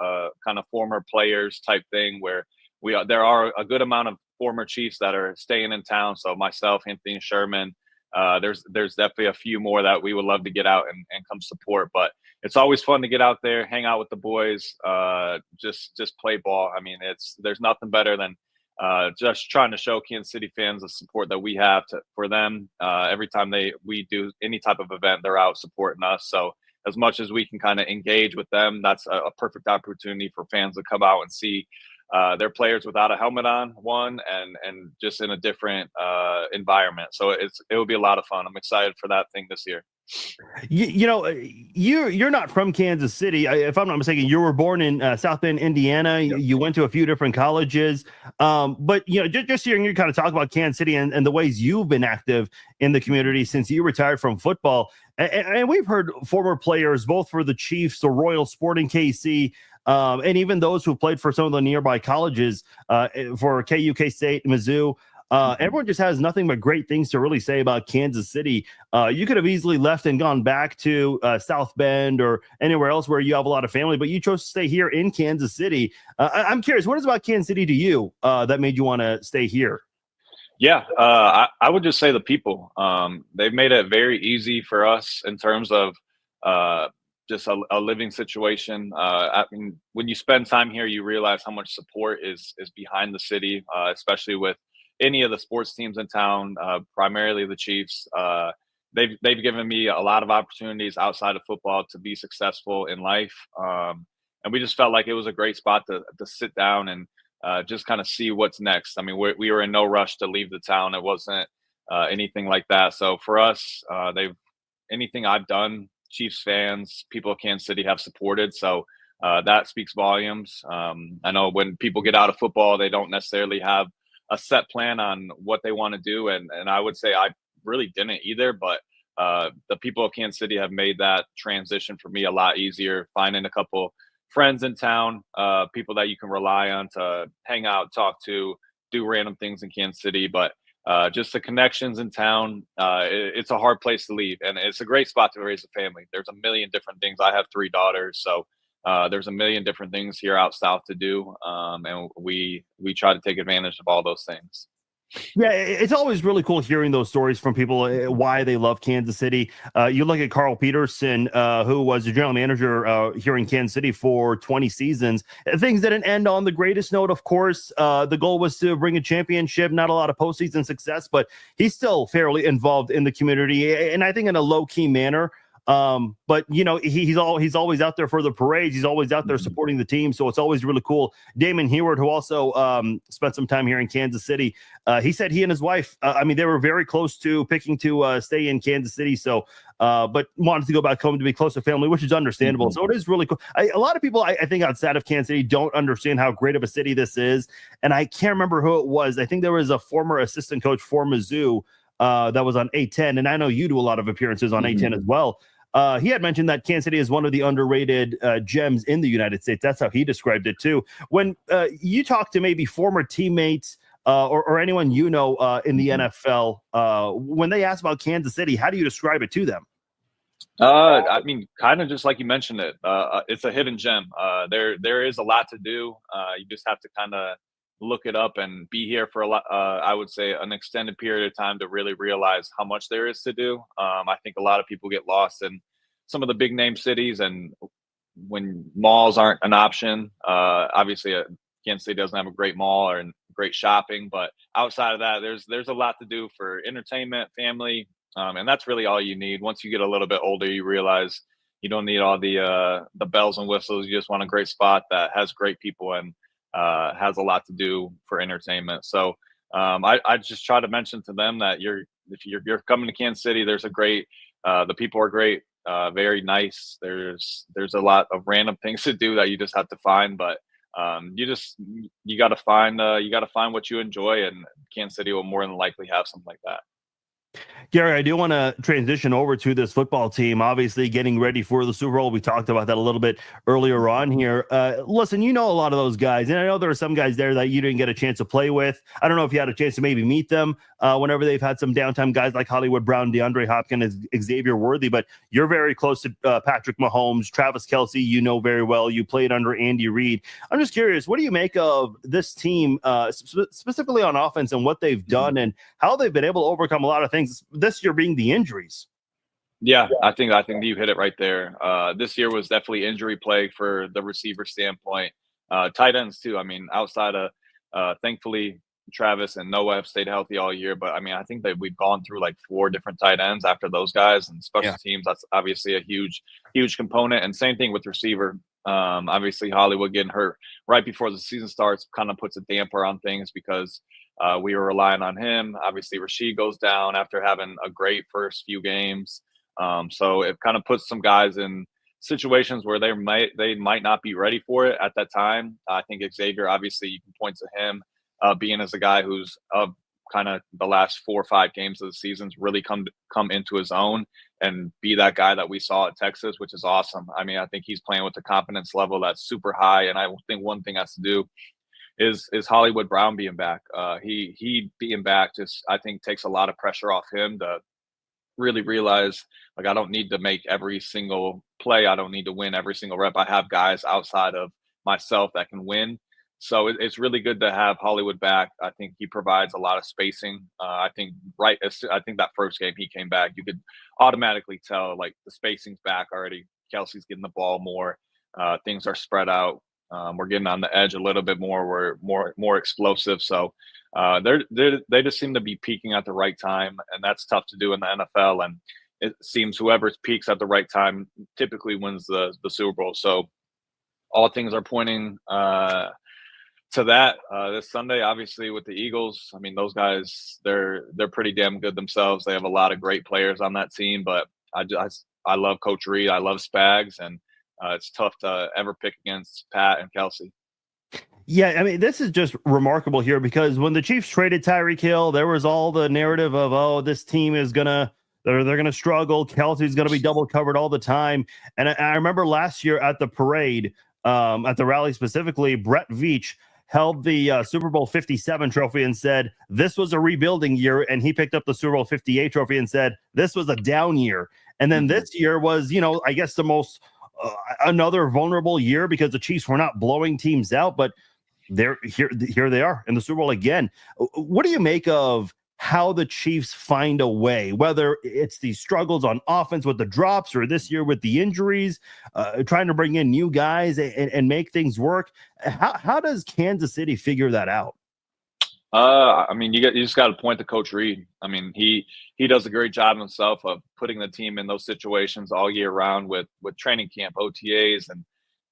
kind of former players type thing where there are a good amount of former Chiefs that are staying in town. So myself, Anthony Sherman. There's definitely a few more that we would love to get out and come support. But it's always fun to get out there, hang out with the boys, just play ball. I mean, there's nothing better than just trying to show Kansas City fans the support that we have for them. Every time we do any type of event, they're out supporting us. So as much as we can kind of engage with them, that's a perfect opportunity for fans to come out and see their players without a helmet on, and just in a different environment. So it will be a lot of fun. I'm excited for that thing this year. You're not from Kansas City, if I'm not mistaken. You were born in South Bend, Indiana. Yep. You went to a few different colleges, but just hearing you kind of talk about Kansas City and the ways you've been active in the community since you retired from football, and we've heard former players both for the Chiefs, the Royal Sporting KC, and even those who played for some of the nearby colleges for KU, K-State, Mizzou. Everyone just has nothing but great things to really say about Kansas City. You could have easily left and gone back to South Bend or anywhere else where you have a lot of family, but you chose to stay here in Kansas City. I'm curious, what is about Kansas City to you that made you want to stay here? Yeah, I would just say the people. They've made it very easy for us in terms of just a living situation. I mean, when you spend time here, you realize how much support is behind the city, especially with any of the sports teams in town, primarily the Chiefs. They've given me a lot of opportunities outside of football to be successful in life, and we just felt like it was a great spot to sit down and just kind of see what's next. I mean, we were in no rush to leave the town. It wasn't anything like that. So for us, anything I've done, Chiefs fans, people of Kansas City have supported. So that speaks volumes. I know when people get out of football, they don't necessarily have a set plan on what they want to do, and I would say I really didn't either. But the people of Kansas City have made that transition for me a lot easier. Finding a couple friends in town, people that you can rely on to hang out, talk to, do random things in Kansas City. But just the connections in town, it's a hard place to leave, and it's a great spot to raise a family. There's a million different things. I have 3 daughters, so there's a million different things here out south to do, and we try to take advantage of all those things. Yeah, it's always really cool hearing those stories from people, why they love Kansas City. You look at Carl Peterson, who was the general manager here in Kansas City for 20 seasons. Things didn't end on the greatest note, of course. The goal was to bring a championship, not a lot of postseason success, but he's still fairly involved in the community, and I think in a low-key manner. But he's always out there for the parades. He's always out there supporting the team, so it's always really cool. Damon Hayward, who also spent some time here in Kansas City, he said he and his wife, I mean, they were very close to picking to stay in Kansas City, so but wanted to go back home to be close to family, which is understandable. So it is really cool. A lot of people, I think, outside of Kansas City don't understand how great of a city this is, and I can't remember who it was. I think there was a former assistant coach for Mizzou that was on A10, and I know you do a lot of appearances on A10 as well. He had mentioned that Kansas City is one of the underrated gems in the United States. That's how he described it too. When you talk to maybe former teammates or anyone in the NFL, when they ask about Kansas City, how do you describe it to them? I mean, kind of just like you mentioned it. It's a hidden gem. There is a lot to do. You just have to kind of look it up and be here for a lot. I would say an extended period of time to really realize how much there is to do. I think a lot of people get lost in some of the big name cities, and when malls aren't an option, obviously Kansas City doesn't have a great mall or great shopping, but outside of that, there's a lot to do for entertainment, family, and that's really all you need. Once you get a little bit older, you realize you don't need all the bells and whistles. You just want a great spot that has great people and has a lot to do for entertainment. So I just try to mention to them that if you're coming to Kansas City, there's a great the people are great, very nice. There's a lot of random things to do that you just have to find, but you got to find what you enjoy, and Kansas City will more than likely have something like that. Gary, I do want to transition over to this football team, obviously getting ready for the Super Bowl. We talked about that a little bit earlier on here. Listen, you know a lot of those guys, and I know there are some guys there that you didn't get a chance to play with. I don't know if you had a chance to maybe meet them whenever they've had some downtime, guys like Hollywood Brown, DeAndre Hopkins, Xavier Worthy, but you're very close to Patrick Mahomes, Travis Kelce, you know very well. You played under Andy Reid. I'm just curious, what do you make of this team, specifically on offense, and what they've done and how they've been able to overcome a lot of things, this year being the injuries? Yeah, I think you hit it right there. This year was definitely injury plague for the receiver standpoint. Tight ends too. I mean, outside of thankfully Travis and Noah have stayed healthy all year, but I mean, I think that we've gone through like 4 different tight ends after those guys, and special teams. That's obviously a huge component. And same thing with receiver. Obviously Hollywood getting hurt right before the season starts kind of puts a damper on things because we were relying on him. Obviously Rashid goes down after having a great first few games. So it kind of puts some guys in situations where they might not be ready for it at that time. I think Xavier, obviously, you can point to him being as a guy who's kind of the last 4 or 5 games of the season's really come into his own and be that guy that we saw at Texas, which is awesome. I mean, I think he's playing with a confidence level that's super high, and I think one thing has to do is Hollywood Brown being back. He being back just I think takes a lot of pressure off him to really realize like I don't need to make every single play. I don't need to win every single rep. I have guys outside of myself that can win. So it's really good to have Hollywood back. I think he provides a lot of spacing. I think I think that first game he came back, you could automatically tell like the spacing's back already. Kelsey's getting the ball more. Things are spread out. We're getting on the edge a little bit more. We're more explosive. So they just seem to be peaking at the right time, and that's tough to do in the NFL. And it seems whoever peaks at the right time typically wins the Super Bowl. So all things are pointing to that this Sunday. Obviously, with the Eagles, I mean those guys they're pretty damn good themselves. They have a lot of great players on that team, but I love Coach Reid. I love Spags, and it's tough to ever pick against Pat and Kelsey. Yeah, I mean, this is just remarkable here because when the Chiefs traded Tyreek Hill, there was all the narrative of, oh, this team is they're gonna struggle. Kelsey's gonna be double covered all the time. And I remember last year at the parade, at the rally specifically, Brett Veach held the Super Bowl 57 trophy and said this was a rebuilding year, and he picked up the Super Bowl 58 trophy and said this was a down year. And then this year was, I guess the most another vulnerable year because the Chiefs were not blowing teams out, but they're here they are in the Super Bowl again. What do you make of how the Chiefs find a way, whether it's these struggles on offense with the drops or this year with the injuries, trying to bring in new guys and make things work? How does Kansas City figure that out? I mean, you just got to point to Coach Reid. I mean, he does a great job himself of putting the team in those situations all year round with training camp, OTAs, and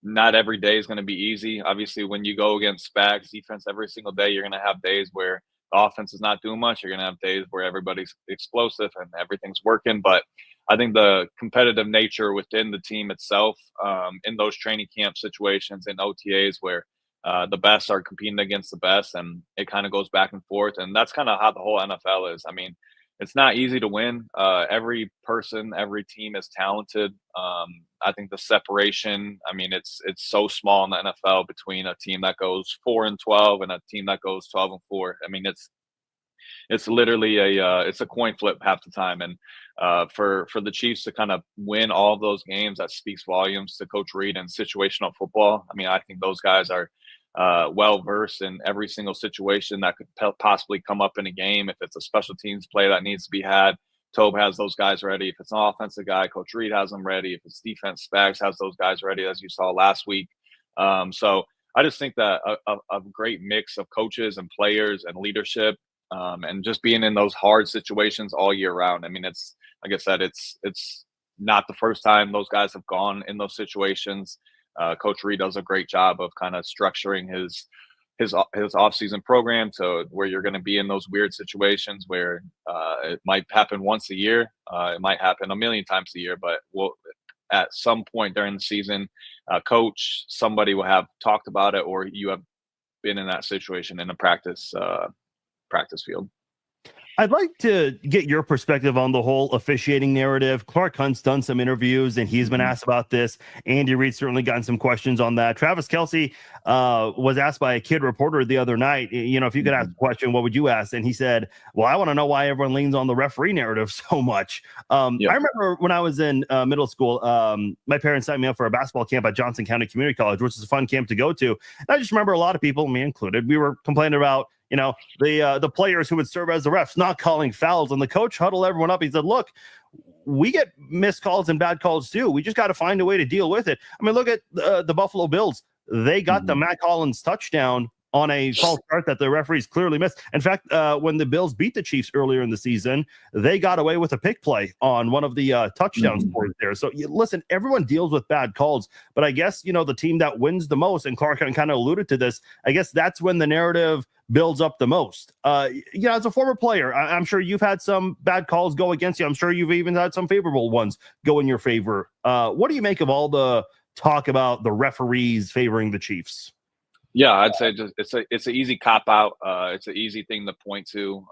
not every day is going to be easy. Obviously, when you go against Spags defense every single day, you're going to have days where the offense is not doing much. You're going to have days where everybody's explosive and everything's working. But I think the competitive nature within the team itself, in those training camp situations and OTAs where the best are competing against the best, and it kind of goes back and forth. And that's kind of how the whole NFL is. I mean, it's not easy to win. Every person, every team is talented. I think the separation, I mean, it's so small in the NFL between a team that goes 4-12 and a team that goes 12-4. I mean, it's literally it's a coin flip half the time. And for the Chiefs to kind of win all of those games, that speaks volumes to Coach Reid and situational football. I mean, I think those guys are well versed in every single situation that could possibly come up in a game. If it's a special teams play that needs to be had, Tobe has those guys ready. If it's an offensive guy, Coach Reed has them ready. If it's defense, Spags has those guys ready, as you saw last week. So I just think that a great mix of coaches and players and leadership, and just being in those hard situations all year round. I mean, it's like I said, it's not the first time those guys have gone in those situations. Coach Reed does a great job of kind of structuring his off-season program to where you're going to be in those weird situations where it might happen once a year. It might happen a million times a year, but at some point during the season, coach, somebody will have talked about it, or you have been in that situation in a practice field. I'd like to get your perspective on the whole officiating narrative. Clark Hunt's done some interviews and he's been asked about this. Andy Reid certainly gotten some questions on that. Travis Kelce was asked by a kid reporter the other night, if you could ask a question, what would you ask? And he said, well, I want to know why everyone leans on the referee narrative so much. I remember when I was in middle school, my parents signed me up for a basketball camp at Johnson County Community College, which is a fun camp to go to. And I just remember a lot of people, me included, we were complaining about the players who would serve as the refs not calling fouls, and the coach huddled everyone up. He said, look, we get missed calls and bad calls too. We just got to find a way to deal with it. I mean, look at the Buffalo Bills. They got the Matt Collins touchdown on a false start that the referees clearly missed. In fact, when the Bills beat the Chiefs earlier in the season, they got away with a pick play on one of the touchdown scores there. So listen, everyone deals with bad calls, but I guess, the team that wins the most, and Clark kind of alluded to this, I guess that's when the narrative builds up the most. As a former player, I'm sure you've had some bad calls go against you. I'm sure you've even had some favorable ones go in your favor. What do you make of all the talk about the referees favoring the Chiefs? Yeah, I'd say just it's an easy cop out. It's an easy thing to point to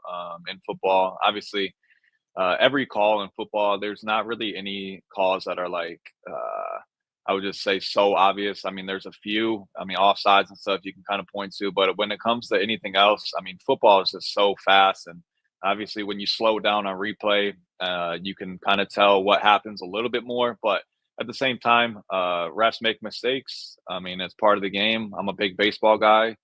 in football. Obviously, every call in football, there's not really any calls that are like I would just say so obvious. I mean, there's a few. I mean, offsides and stuff you can kind of point to, but when it comes to anything else, I mean, football is just so fast, and obviously, when you slow down on replay, you can kind of tell what happens a little bit more, but at the same time, refs make mistakes. I mean, it's part of the game. I'm a big baseball guy.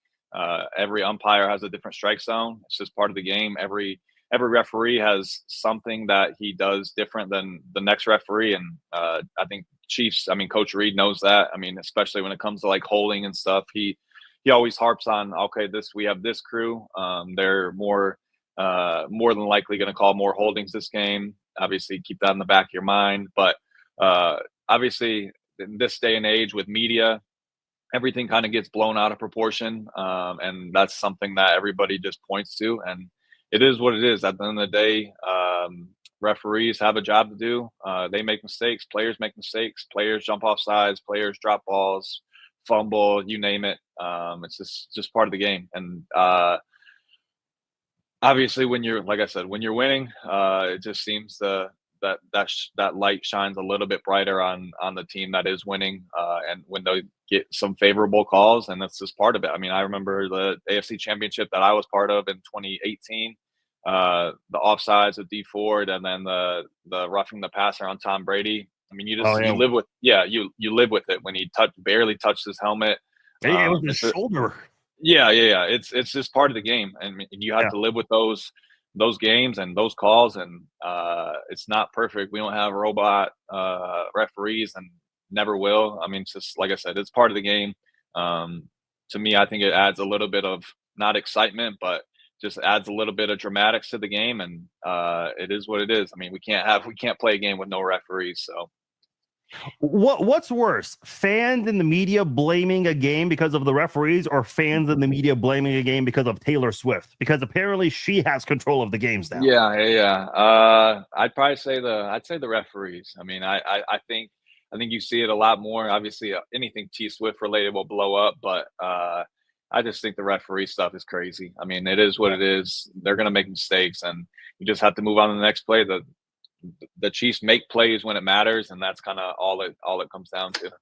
Every umpire has a different strike zone. It's just part of the game. Every referee has something that he does different than the next referee. And I think Chiefs, I mean, Coach Reed knows that. I mean, especially when it comes to like holding and stuff, he always harps on, okay, we have this crew. They're more than likely going to call more holdings this game. Obviously, keep that in the back of your mind. But obviously, in this day and age with media, everything kind of gets blown out of proportion. And that's something that everybody just points to. And it is what it is. At the end of the day, referees have a job to do. They make mistakes. Players make mistakes. Players jump off sides. Players drop balls, fumble, you name it. It's just part of the game. And obviously, when you're, like I said, when you're winning, it just seems that light shines a little bit brighter on the team that is winning, and when they get some favorable calls, and that's just part of it. I mean, I remember the AFC Championship that I was part of in 2018, the offsides of D Ford, and then the roughing the passer on Tom Brady. I mean, you live with you live with it when he barely touched his helmet. It was his shoulder. Yeah. It's just part of the game, and you have to live with those games and those calls, and it's not perfect. We don't have robot referees and never will. I mean, it's just like I said, it's part of the game. To me, I think it adds a little bit of not excitement, but just adds a little bit of dramatics to the game, and it is what it is. I mean, we can't play a game with no referees. So what's worse, fans in the media blaming a game because of the referees, or fans in the media blaming a game because of Taylor Swift, because apparently she has control of the games now? I'd probably say the referees. I mean, I think you see it a lot more. Obviously, anything T Swift related will blow up, but I just think the referee stuff is crazy. I mean, it is what it is. They're going to make mistakes, and you just have to move on to the next play. The Chiefs make plays when it matters, and that's kind of all it comes down to.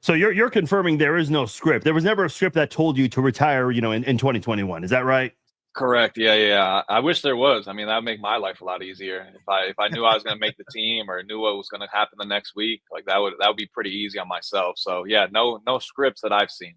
So you're confirming there is no script. There was never a script that told you to retire, in 2021. Is that right? Correct. Yeah. I wish there was. I mean, that would make my life a lot easier. If I knew I was going to make the team, or knew what was going to happen the next week, like that would be pretty easy on myself. So yeah, no scripts that I've seen.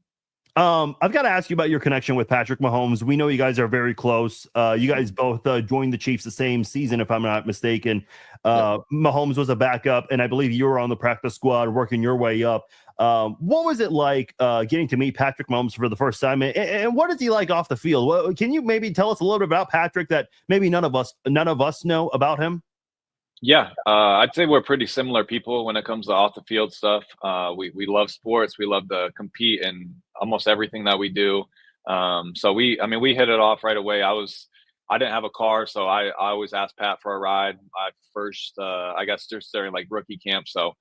I've got to ask you about your connection with Patrick Mahomes. We know you guys are very close. You guys both joined the Chiefs the same season, if I'm not mistaken. Yeah. Mahomes was a backup, and I believe you were on the practice squad working your way up. What was it like getting to meet Patrick Mahomes for the first time, and what is he like off the field? Can you maybe tell us a little bit about Patrick that maybe none of us know about him? Yeah, I'd say we're pretty similar people when it comes to off the field stuff. We love sports. We love to compete in almost everything that we do. So I mean, we hit it off right away. I didn't have a car, so I always asked Pat for a ride. My first, I guess, just during like rookie camp. So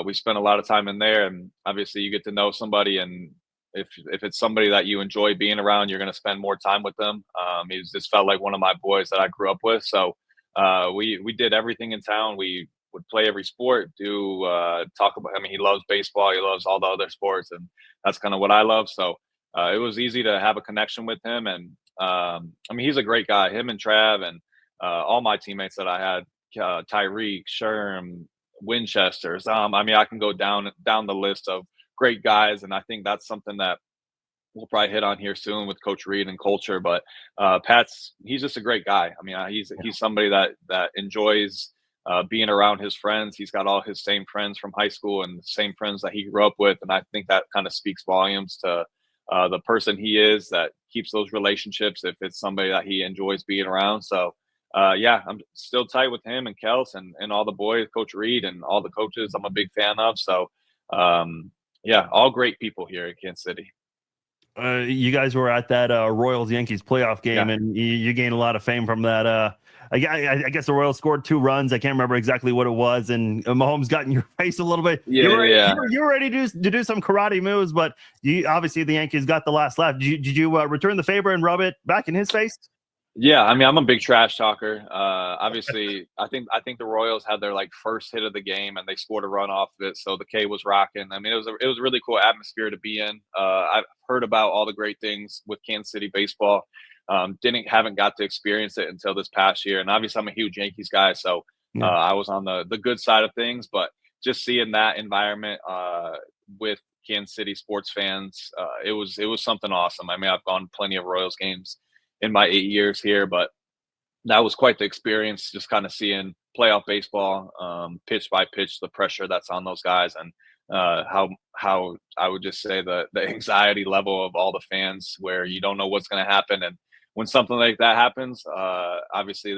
we spent a lot of time in there, and obviously you get to know somebody, and if it's somebody that you enjoy being around, you're going to spend more time with them. Just felt like one of my boys that I grew up with. So we did everything in town. We would play every sport, do talk about. I mean, he loves baseball. He loves all the other sports, and that's kind of what I love. So it was easy to have a connection with him. And I mean, he's a great guy. Him and Trav and all my teammates that I had, Tyreek, Sherm, Winchester's. I mean, I can go down the list of great guys, and I think that's something that we'll probably hit on here soon with Coach Reed and culture. But he's just a great guy. I mean, he's somebody that enjoys being around his friends. He's got all his same friends from high school and the same friends that he grew up with, and I think that kind of speaks volumes to the person he is. That keeps those relationships if it's somebody that he enjoys being around. So. Yeah, I'm still tight with him and Kels and all the boys, Coach Reed and all the coaches I'm a big fan of. So, yeah, all great people here in Kansas City. You guys were at that Royals Yankees playoff game, Yeah. and you gained a lot of fame from that. I guess the Royals scored 2 runs. I can't remember exactly what it was, and Mahomes got in your face a little bit. Yeah. You were ready to do some karate moves, but you obviously the Yankees got the last laugh. Did you return the favor and rub it back in his face? Yeah, I mean, I'm a big trash talker. Obviously, I think the Royals had their like first hit of the game, and they scored a run off of it. So the K was rocking. I mean, it was a really cool atmosphere to be in. I've heard about all the great things with Kansas City baseball. Haven't got to experience it until this past year. And obviously, I'm a huge Yankees guy, so Yeah. I was on the good side of things. But just seeing that environment with Kansas City sports fans, it was something awesome. I mean, I've gone plenty of Royals games in my 8 years here, but that was quite the experience, just kind of seeing playoff baseball, pitch by pitch, the pressure that's on those guys, and how I would just say the anxiety level of all the fans, where you don't know what's going to happen. And when something like that happens, obviously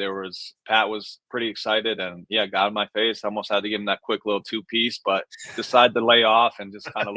Pat was pretty excited, and yeah, got in my face. I almost had to give him that quick little 2-piece, but decided to lay off and just kind of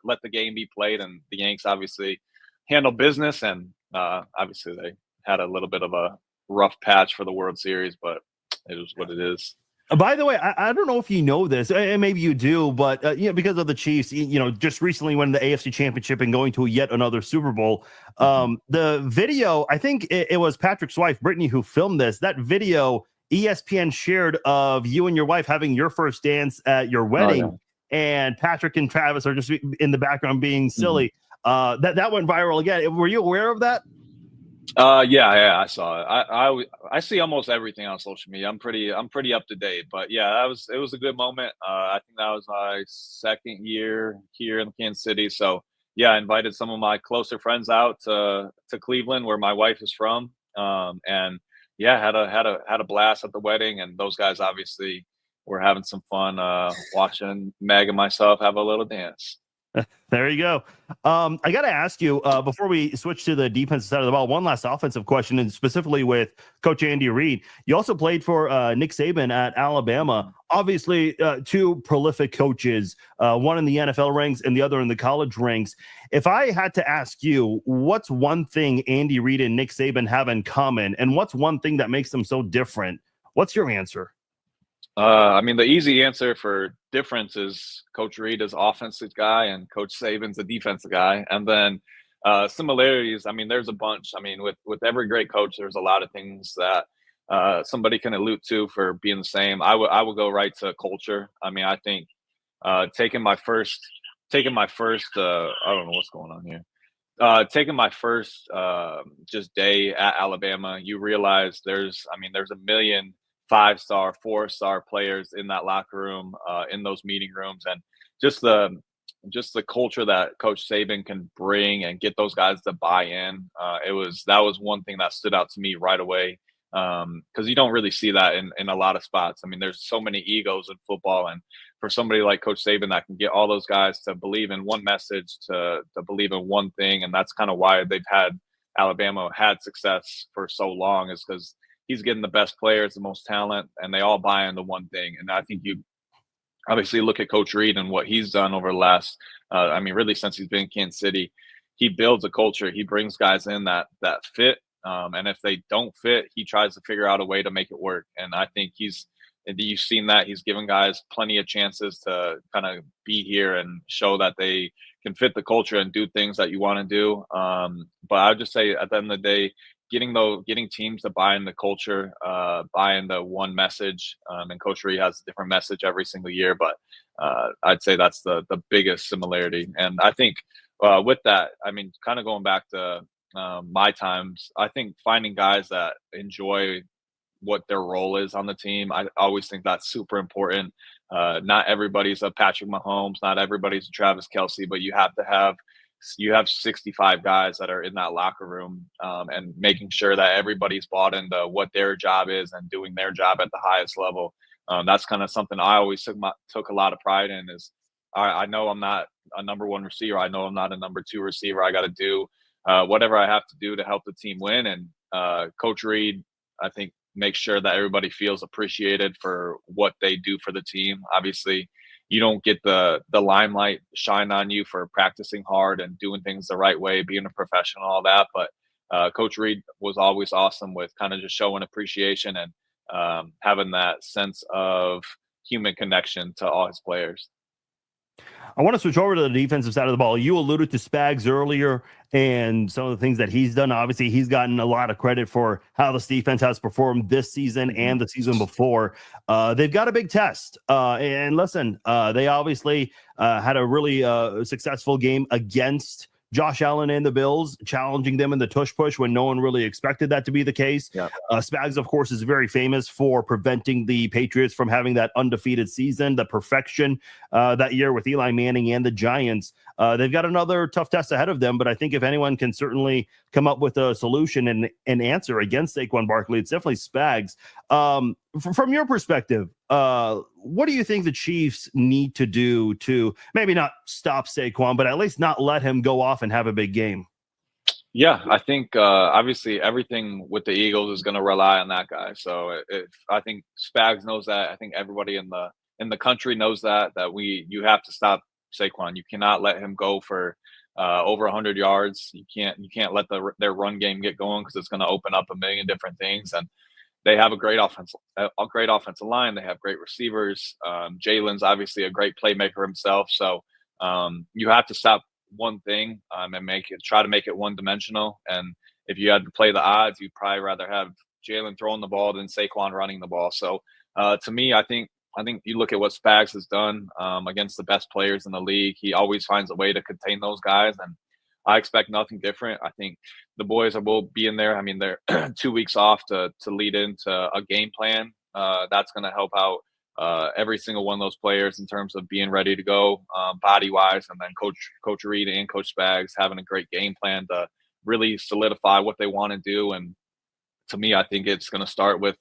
let the game be played. And the Yanks obviously handle business, and obviously they had a little bit of a rough patch for the World Series, but it is what it is. By the way, I don't know if you know this, and maybe you do, but because of the Chiefs, just recently won the AFC Championship and going to yet another Super Bowl. The video, I think it was Patrick's wife, Brittany, who filmed this. That video ESPN shared of you and your wife having your first dance at your wedding, and Patrick and Travis are just in the background being silly. That went viral again. Were you aware of that? Yeah, I saw it. I see almost everything on social media. I'm pretty up to date, but yeah, it was a good moment. I think that was my second year here in Kansas City. So yeah, I invited some of my closer friends out to Cleveland, where my wife is from. And yeah, had a blast at the wedding, and those guys obviously were having some fun watching Meg and myself have a little dance. There you go. I got to ask you before we switch to the defensive side of the ball, one last offensive question, and specifically with Coach Andy Reid. You also played for Nick Saban at Alabama. Obviously, 2 prolific coaches, one in the NFL ranks and the other in the college ranks. If I had to ask you, what's one thing Andy Reid and Nick Saban have in common, and what's one thing that makes them so different? What's your answer? I mean, the easy answer for difference is Coach Reid is offensive guy and Coach Saban's a defensive guy. And then similarities, I mean, there's a bunch. I mean, with every great coach, there's a lot of things that somebody can allude to for being the same. I would go right to culture. I mean, I think taking my first I don't know what's going on here. Taking my first just day at Alabama, you realize there's a million 5-star, 4-star players in that locker room, in those meeting rooms, and just the just the culture that Coach Saban can bring and get those guys to buy in. That was one thing that stood out to me right away, because you don't really see that in a lot of spots. I mean, there's so many egos in football, and for somebody like Coach Saban that can get all those guys to believe in one message, to believe in one thing, and that's kind of why Alabama had success for so long, is because he's getting the best players, the most talent, and they all buy into one thing. And I think you obviously look at Coach Reed and what he's done over the last, really since he's been in Kansas City. He builds a culture. He brings guys in that fit, and if they don't fit, he tries to figure out a way to make it work. And I think you've seen that he's given guys plenty of chances to kind of be here and show that they can fit the culture and do things that you want to do. But I would just say at the end of the day, getting teams to buy in the culture, buy in the one message, and Coach Reed has a different message every single year. But I'd say that's the biggest similarity. And I think with that, I mean, kind of going back to my times, I think finding guys that enjoy what their role is on the team, I always think that's super important. Not everybody's a Patrick Mahomes, not everybody's a Travis Kelce, but you have 65 guys that are in that locker room, and making sure that everybody's bought into what their job is and doing their job at the highest level. That's kind of something I always took a lot of pride in. Is I know I'm not a number one receiver. I know I'm not a number two receiver. I got to do whatever I have to do to help the team win. And Coach Reed, I think, make sure that everybody feels appreciated for what they do for the team. Obviously, you don't get the limelight shine on you for practicing hard and doing things the right way, being a professional, all that. But Coach Reed was always awesome with kind of just showing appreciation and having that sense of human connection to all his players. I want to switch over to the defensive side of the ball. You alluded to Spags earlier and some of the things that he's done. Obviously, he's gotten a lot of credit for how this defense has performed this season and the season before. They've got a big test. And listen, they obviously had a really successful game against Josh Allen and the Bills, challenging them in the tush push when no one really expected that to be the case. Yeah. Spags, of course, is very famous for preventing the Patriots from having that undefeated season, the perfection that year with Eli Manning and the Giants. They've got another tough test ahead of them, but I think if anyone can certainly come up with a solution and an answer against Saquon Barkley, it's definitely Spags. From your perspective, what do you think the Chiefs need to do to maybe not stop Saquon, but at least not let him go off and have a big game? Yeah, I think obviously everything with the Eagles is going to rely on that guy. So I think Spags knows that. I think everybody in the country knows that you have to stop Saquon. You cannot let him go for over 100 yards. You can't let their run game get going, because it's going to open up a million different things. And they have a great offensive line. They have great receivers. Jalen's obviously a great playmaker himself. So you have to stop one thing and try to make it one dimensional. And if you had to play the odds, you'd probably rather have Jalen throwing the ball than Saquon running the ball. So to me, I think you look at what Spags has done against the best players in the league. He always finds a way to contain those guys, and I expect nothing different. I think the boys will be in there. I mean, they're 2 weeks off to lead into a game plan. That's going to help out every single one of those players in terms of being ready to go body-wise, and then Coach Reed and Coach Spags having a great game plan to really solidify what they want to do. And to me, I think it's going to start with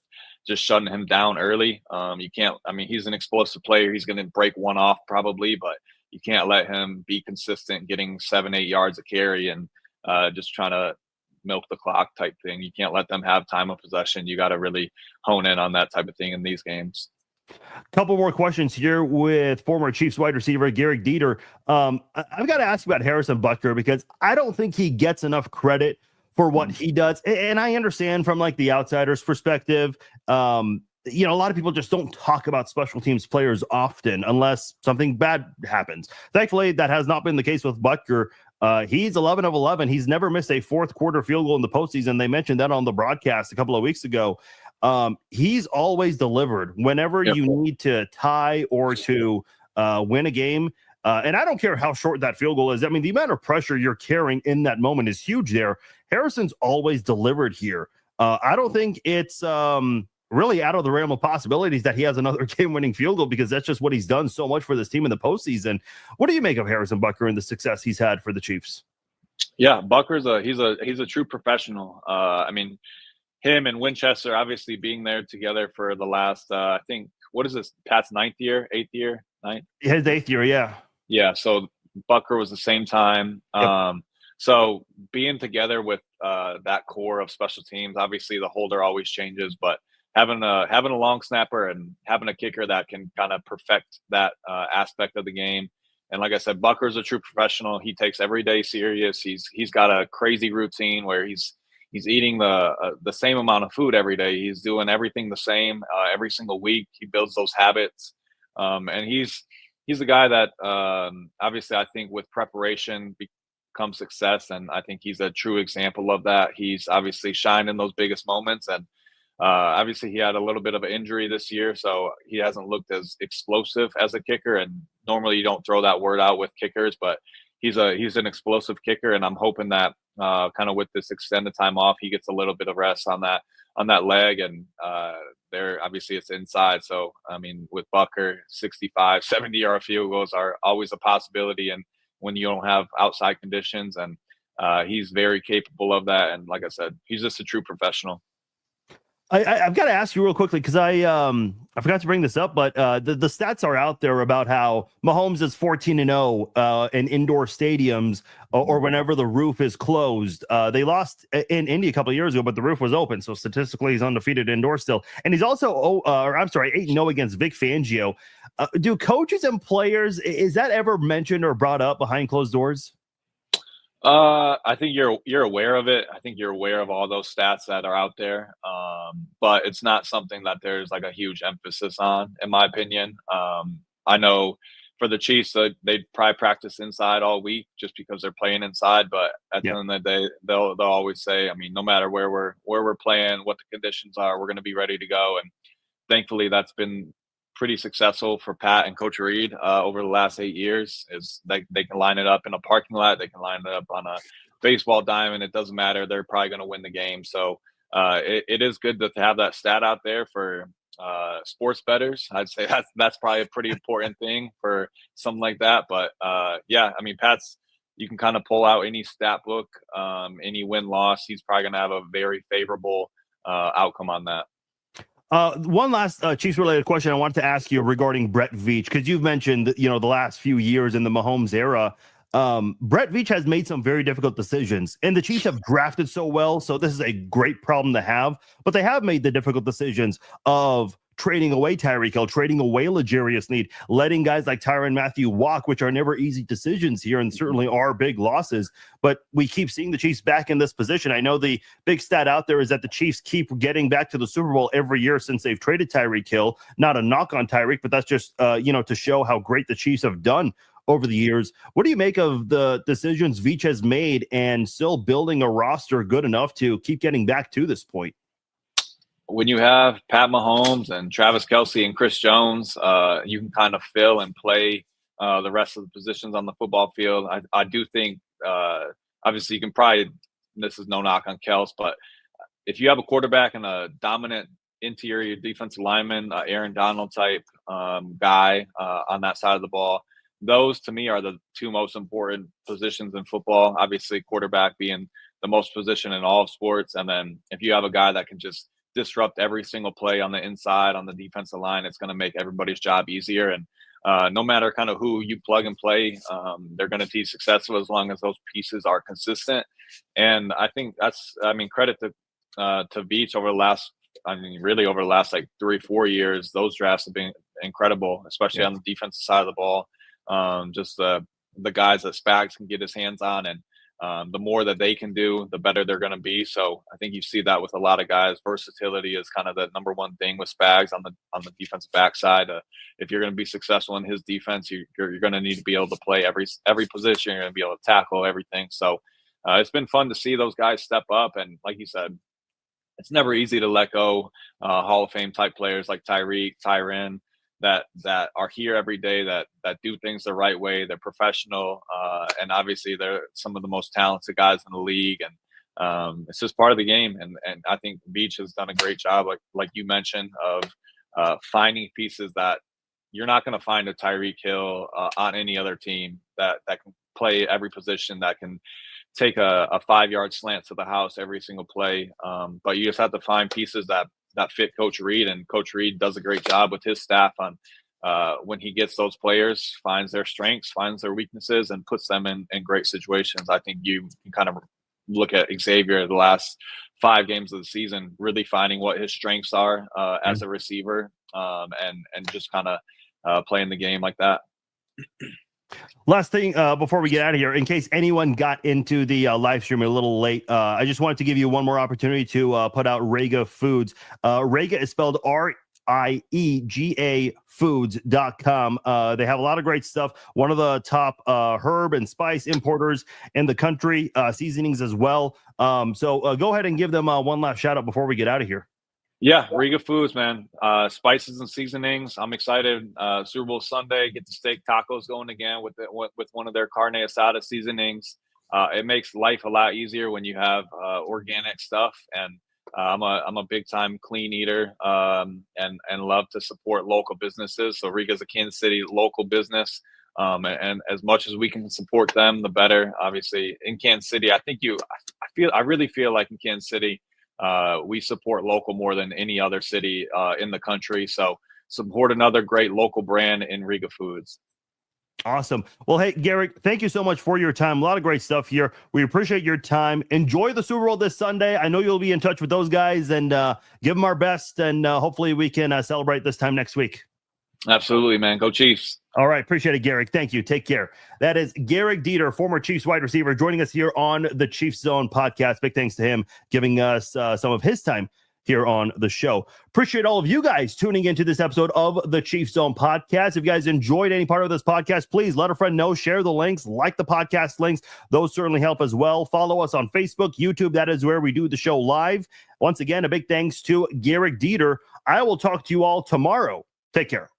just shutting him down early. He's an explosive player. He's going to break one off probably, but you can't let him be consistent getting 7-8 yards a carry and just trying to milk the clock type thing. You can't let them have time of possession. You got to really hone in on that type of thing in these games. Couple more questions here with former Chiefs wide receiver Gehrig Dieter. I've got to ask you about Harrison Butker, because I don't think he gets enough credit for what he does. And I understand from like the outsider's perspective, a lot of people just don't talk about special teams players often unless something bad happens. Thankfully, that has not been the case with Butker. He's 11 of 11. He's never missed a fourth quarter field goal in the postseason. They mentioned that on the broadcast a couple of weeks ago. He's always delivered whenever you need to tie or to win a game. And I don't care how short that field goal is. I mean, the amount of pressure you're carrying in that moment is huge there. Harrison's always delivered here. I don't think it's really out of the realm of possibilities that he has another game-winning field goal, because that's just what he's done so much for this team in the postseason. What do you make of Harrison Butker and the success he's had for the Chiefs? Yeah, Bucker's he's a true professional. I mean, him and Winchester obviously being there together for the last I think, what is this, Pat's eighth year, ninth? His 8th year, yeah. Yeah, so Bucker was the same time. Yep. So being together with that core of special teams, obviously the holder always changes, but having a long snapper and having a kicker that can kind of perfect that aspect of the game. And like I said, Bucker's a true professional. He takes every day serious. He's got a crazy routine where he's eating the same amount of food every day. He's doing everything the same every single week. He builds those habits, and he's the guy that obviously I think with preparation becomes success, and I think he's a true example of that. He's obviously shined in those biggest moments, and obviously he had a little bit of an injury this year, so he hasn't looked as explosive as a kicker. And normally you don't throw that word out with kickers, but he's an explosive kicker, and I'm hoping that kind of with this extended time off, he gets a little bit of rest on that leg. And there obviously it's inside, so I mean with Bucker, 65, 70-yard field goals are always a possibility, and when you don't have outside conditions, and he's very capable of that. And like I said, he's just a true professional. I've got to ask you real quickly, because I forgot to bring this up, but the stats are out there about how Mahomes is 14-0 in indoor stadiums, or whenever the roof is closed. They lost in Indy a couple of years ago, but the roof was open, so statistically he's undefeated indoors still. And he's also 8-0 against Vic Fangio. Do coaches and players, is that ever mentioned or brought up behind closed doors? I think you're aware of it. I think you're aware of all those stats that are out there, but it's not something that there's like a huge emphasis on, in my opinion. I know for the Chiefs, they probably practice inside all week just because they're playing inside. But at the end of the day, they'll always say, I mean, no matter where we're playing, what the conditions are, we're going to be ready to go. And thankfully, that's been pretty successful for Pat and Coach Reed over the last 8 years. Is they can line it up in a parking lot, they can line it up on a baseball diamond. It doesn't matter. They're probably going to win the game. So it is good to have that stat out there for sports bettors. I'd say that's probably a pretty important thing for something like that. But yeah, I mean, you can kind of pull out any stat book, any win-loss. He's probably going to have a very favorable outcome on that. One last Chiefs-related question I wanted to ask you regarding Brett Veach, because you've mentioned, the last few years in the Mahomes era, Brett Veach has made some very difficult decisions, and the Chiefs have drafted so well, so this is a great problem to have, but they have made the difficult decisions of trading away Tyreek Hill, trading away L'Jarius Sneed, letting guys like Tyrann Mathieu walk, which are never easy decisions here and certainly are big losses. But we keep seeing the Chiefs back in this position. I know the big stat out there is that the Chiefs keep getting back to the Super Bowl every year since they've traded Tyreek Hill. Not a knock on Tyreek, but that's just, to show how great the Chiefs have done over the years. What do you make of the decisions Veach has made and still building a roster good enough to keep getting back to this point? When you have Pat Mahomes and Travis Kelce and Chris Jones, you can kind of fill and play the rest of the positions on the football field. I do think, obviously, you can probably, this is no knock on Kels, but if you have a quarterback and a dominant interior defensive lineman, Aaron Donald type guy on that side of the ball, those to me are the two most important positions in football. Obviously, quarterback being the most position in all of sports. And then if you have a guy that can just disrupt every single play on the inside, on the defensive line, it's going to make everybody's job easier. And no matter kind of who you plug and play, they're going to be successful as long as those pieces are consistent. And I think credit to Veach over the last like 3-4 years, those drafts have been incredible, especially on the defensive side of the ball. Just the guys that Spags can get his hands on, and the more that they can do, the better they're going to be. So I think you see that with a lot of guys. Versatility is kind of the number one thing with Spags on the defensive backside. If you're going to be successful in his defense, you're going to need to be able to play every position. You're going to be able to tackle everything. So it's been fun to see those guys step up. And like you said, it's never easy to let go Hall of Fame type players like Tyreek, Tyrann, that are here every day, that do things the right way. They're professional, and obviously they're some of the most talented guys in the league. And It's just part of the game. And I think Beach has done a great job, like you mentioned, of finding pieces that you're not going to find a Tyreek Hill on any other team that can play every position, that can take a 5-yard slant to the house every single play. But you just have to find pieces that fit Coach Reed, and Coach Reed does a great job with his staff on when he gets those players, finds their strengths, finds their weaknesses, and puts them in great situations. I think you can kind of look at Xavier the last 5 games of the season, really finding what his strengths are as a receiver, and just kind of playing the game like that. Last thing before we get out of here, in case anyone got into the live stream a little late, I just wanted to give you one more opportunity to put out Rega Foods. Rega is spelled RIEGA foods.com. They have a lot of great stuff. One of the top herb and spice importers in the country, seasonings as well. So go ahead and give them one last shout out before we get out of here. Yeah, Riga Foods, man. Spices and seasonings. I'm excited. Super Bowl Sunday, get the steak tacos going again with one of their carne asada seasonings. It makes life a lot easier when you have organic stuff. And I'm a big time clean eater, and love to support local businesses. So Riga's a Kansas City local business. And as much as we can support them, the better. Obviously, in Kansas City, I really feel like in Kansas City, we support local more than any other city in the country. So support another great local brand in Riga Foods. Awesome. Well, hey, Gehrig, thank you so much for your time. A lot of great stuff here. We appreciate your time. Enjoy the Super Bowl this Sunday. I know you'll be in touch with those guys, and give them our best, and hopefully we can celebrate this time next week. Absolutely, man. Go Chiefs. All right. Appreciate it, Gehrig. Thank you. Take care. That is Gehrig Dieter, former Chiefs wide receiver, joining us here on the Chiefs Zone podcast. Big thanks to him giving us some of his time here on the show. Appreciate all of you guys tuning into this episode of the Chiefs Zone podcast. If you guys enjoyed any part of this podcast, please let a friend know, share the links, like the podcast links. Those certainly help as well. Follow us on Facebook, YouTube. That is where we do the show live. Once again, a big thanks to Gehrig Dieter. I will talk to you all tomorrow. Take care.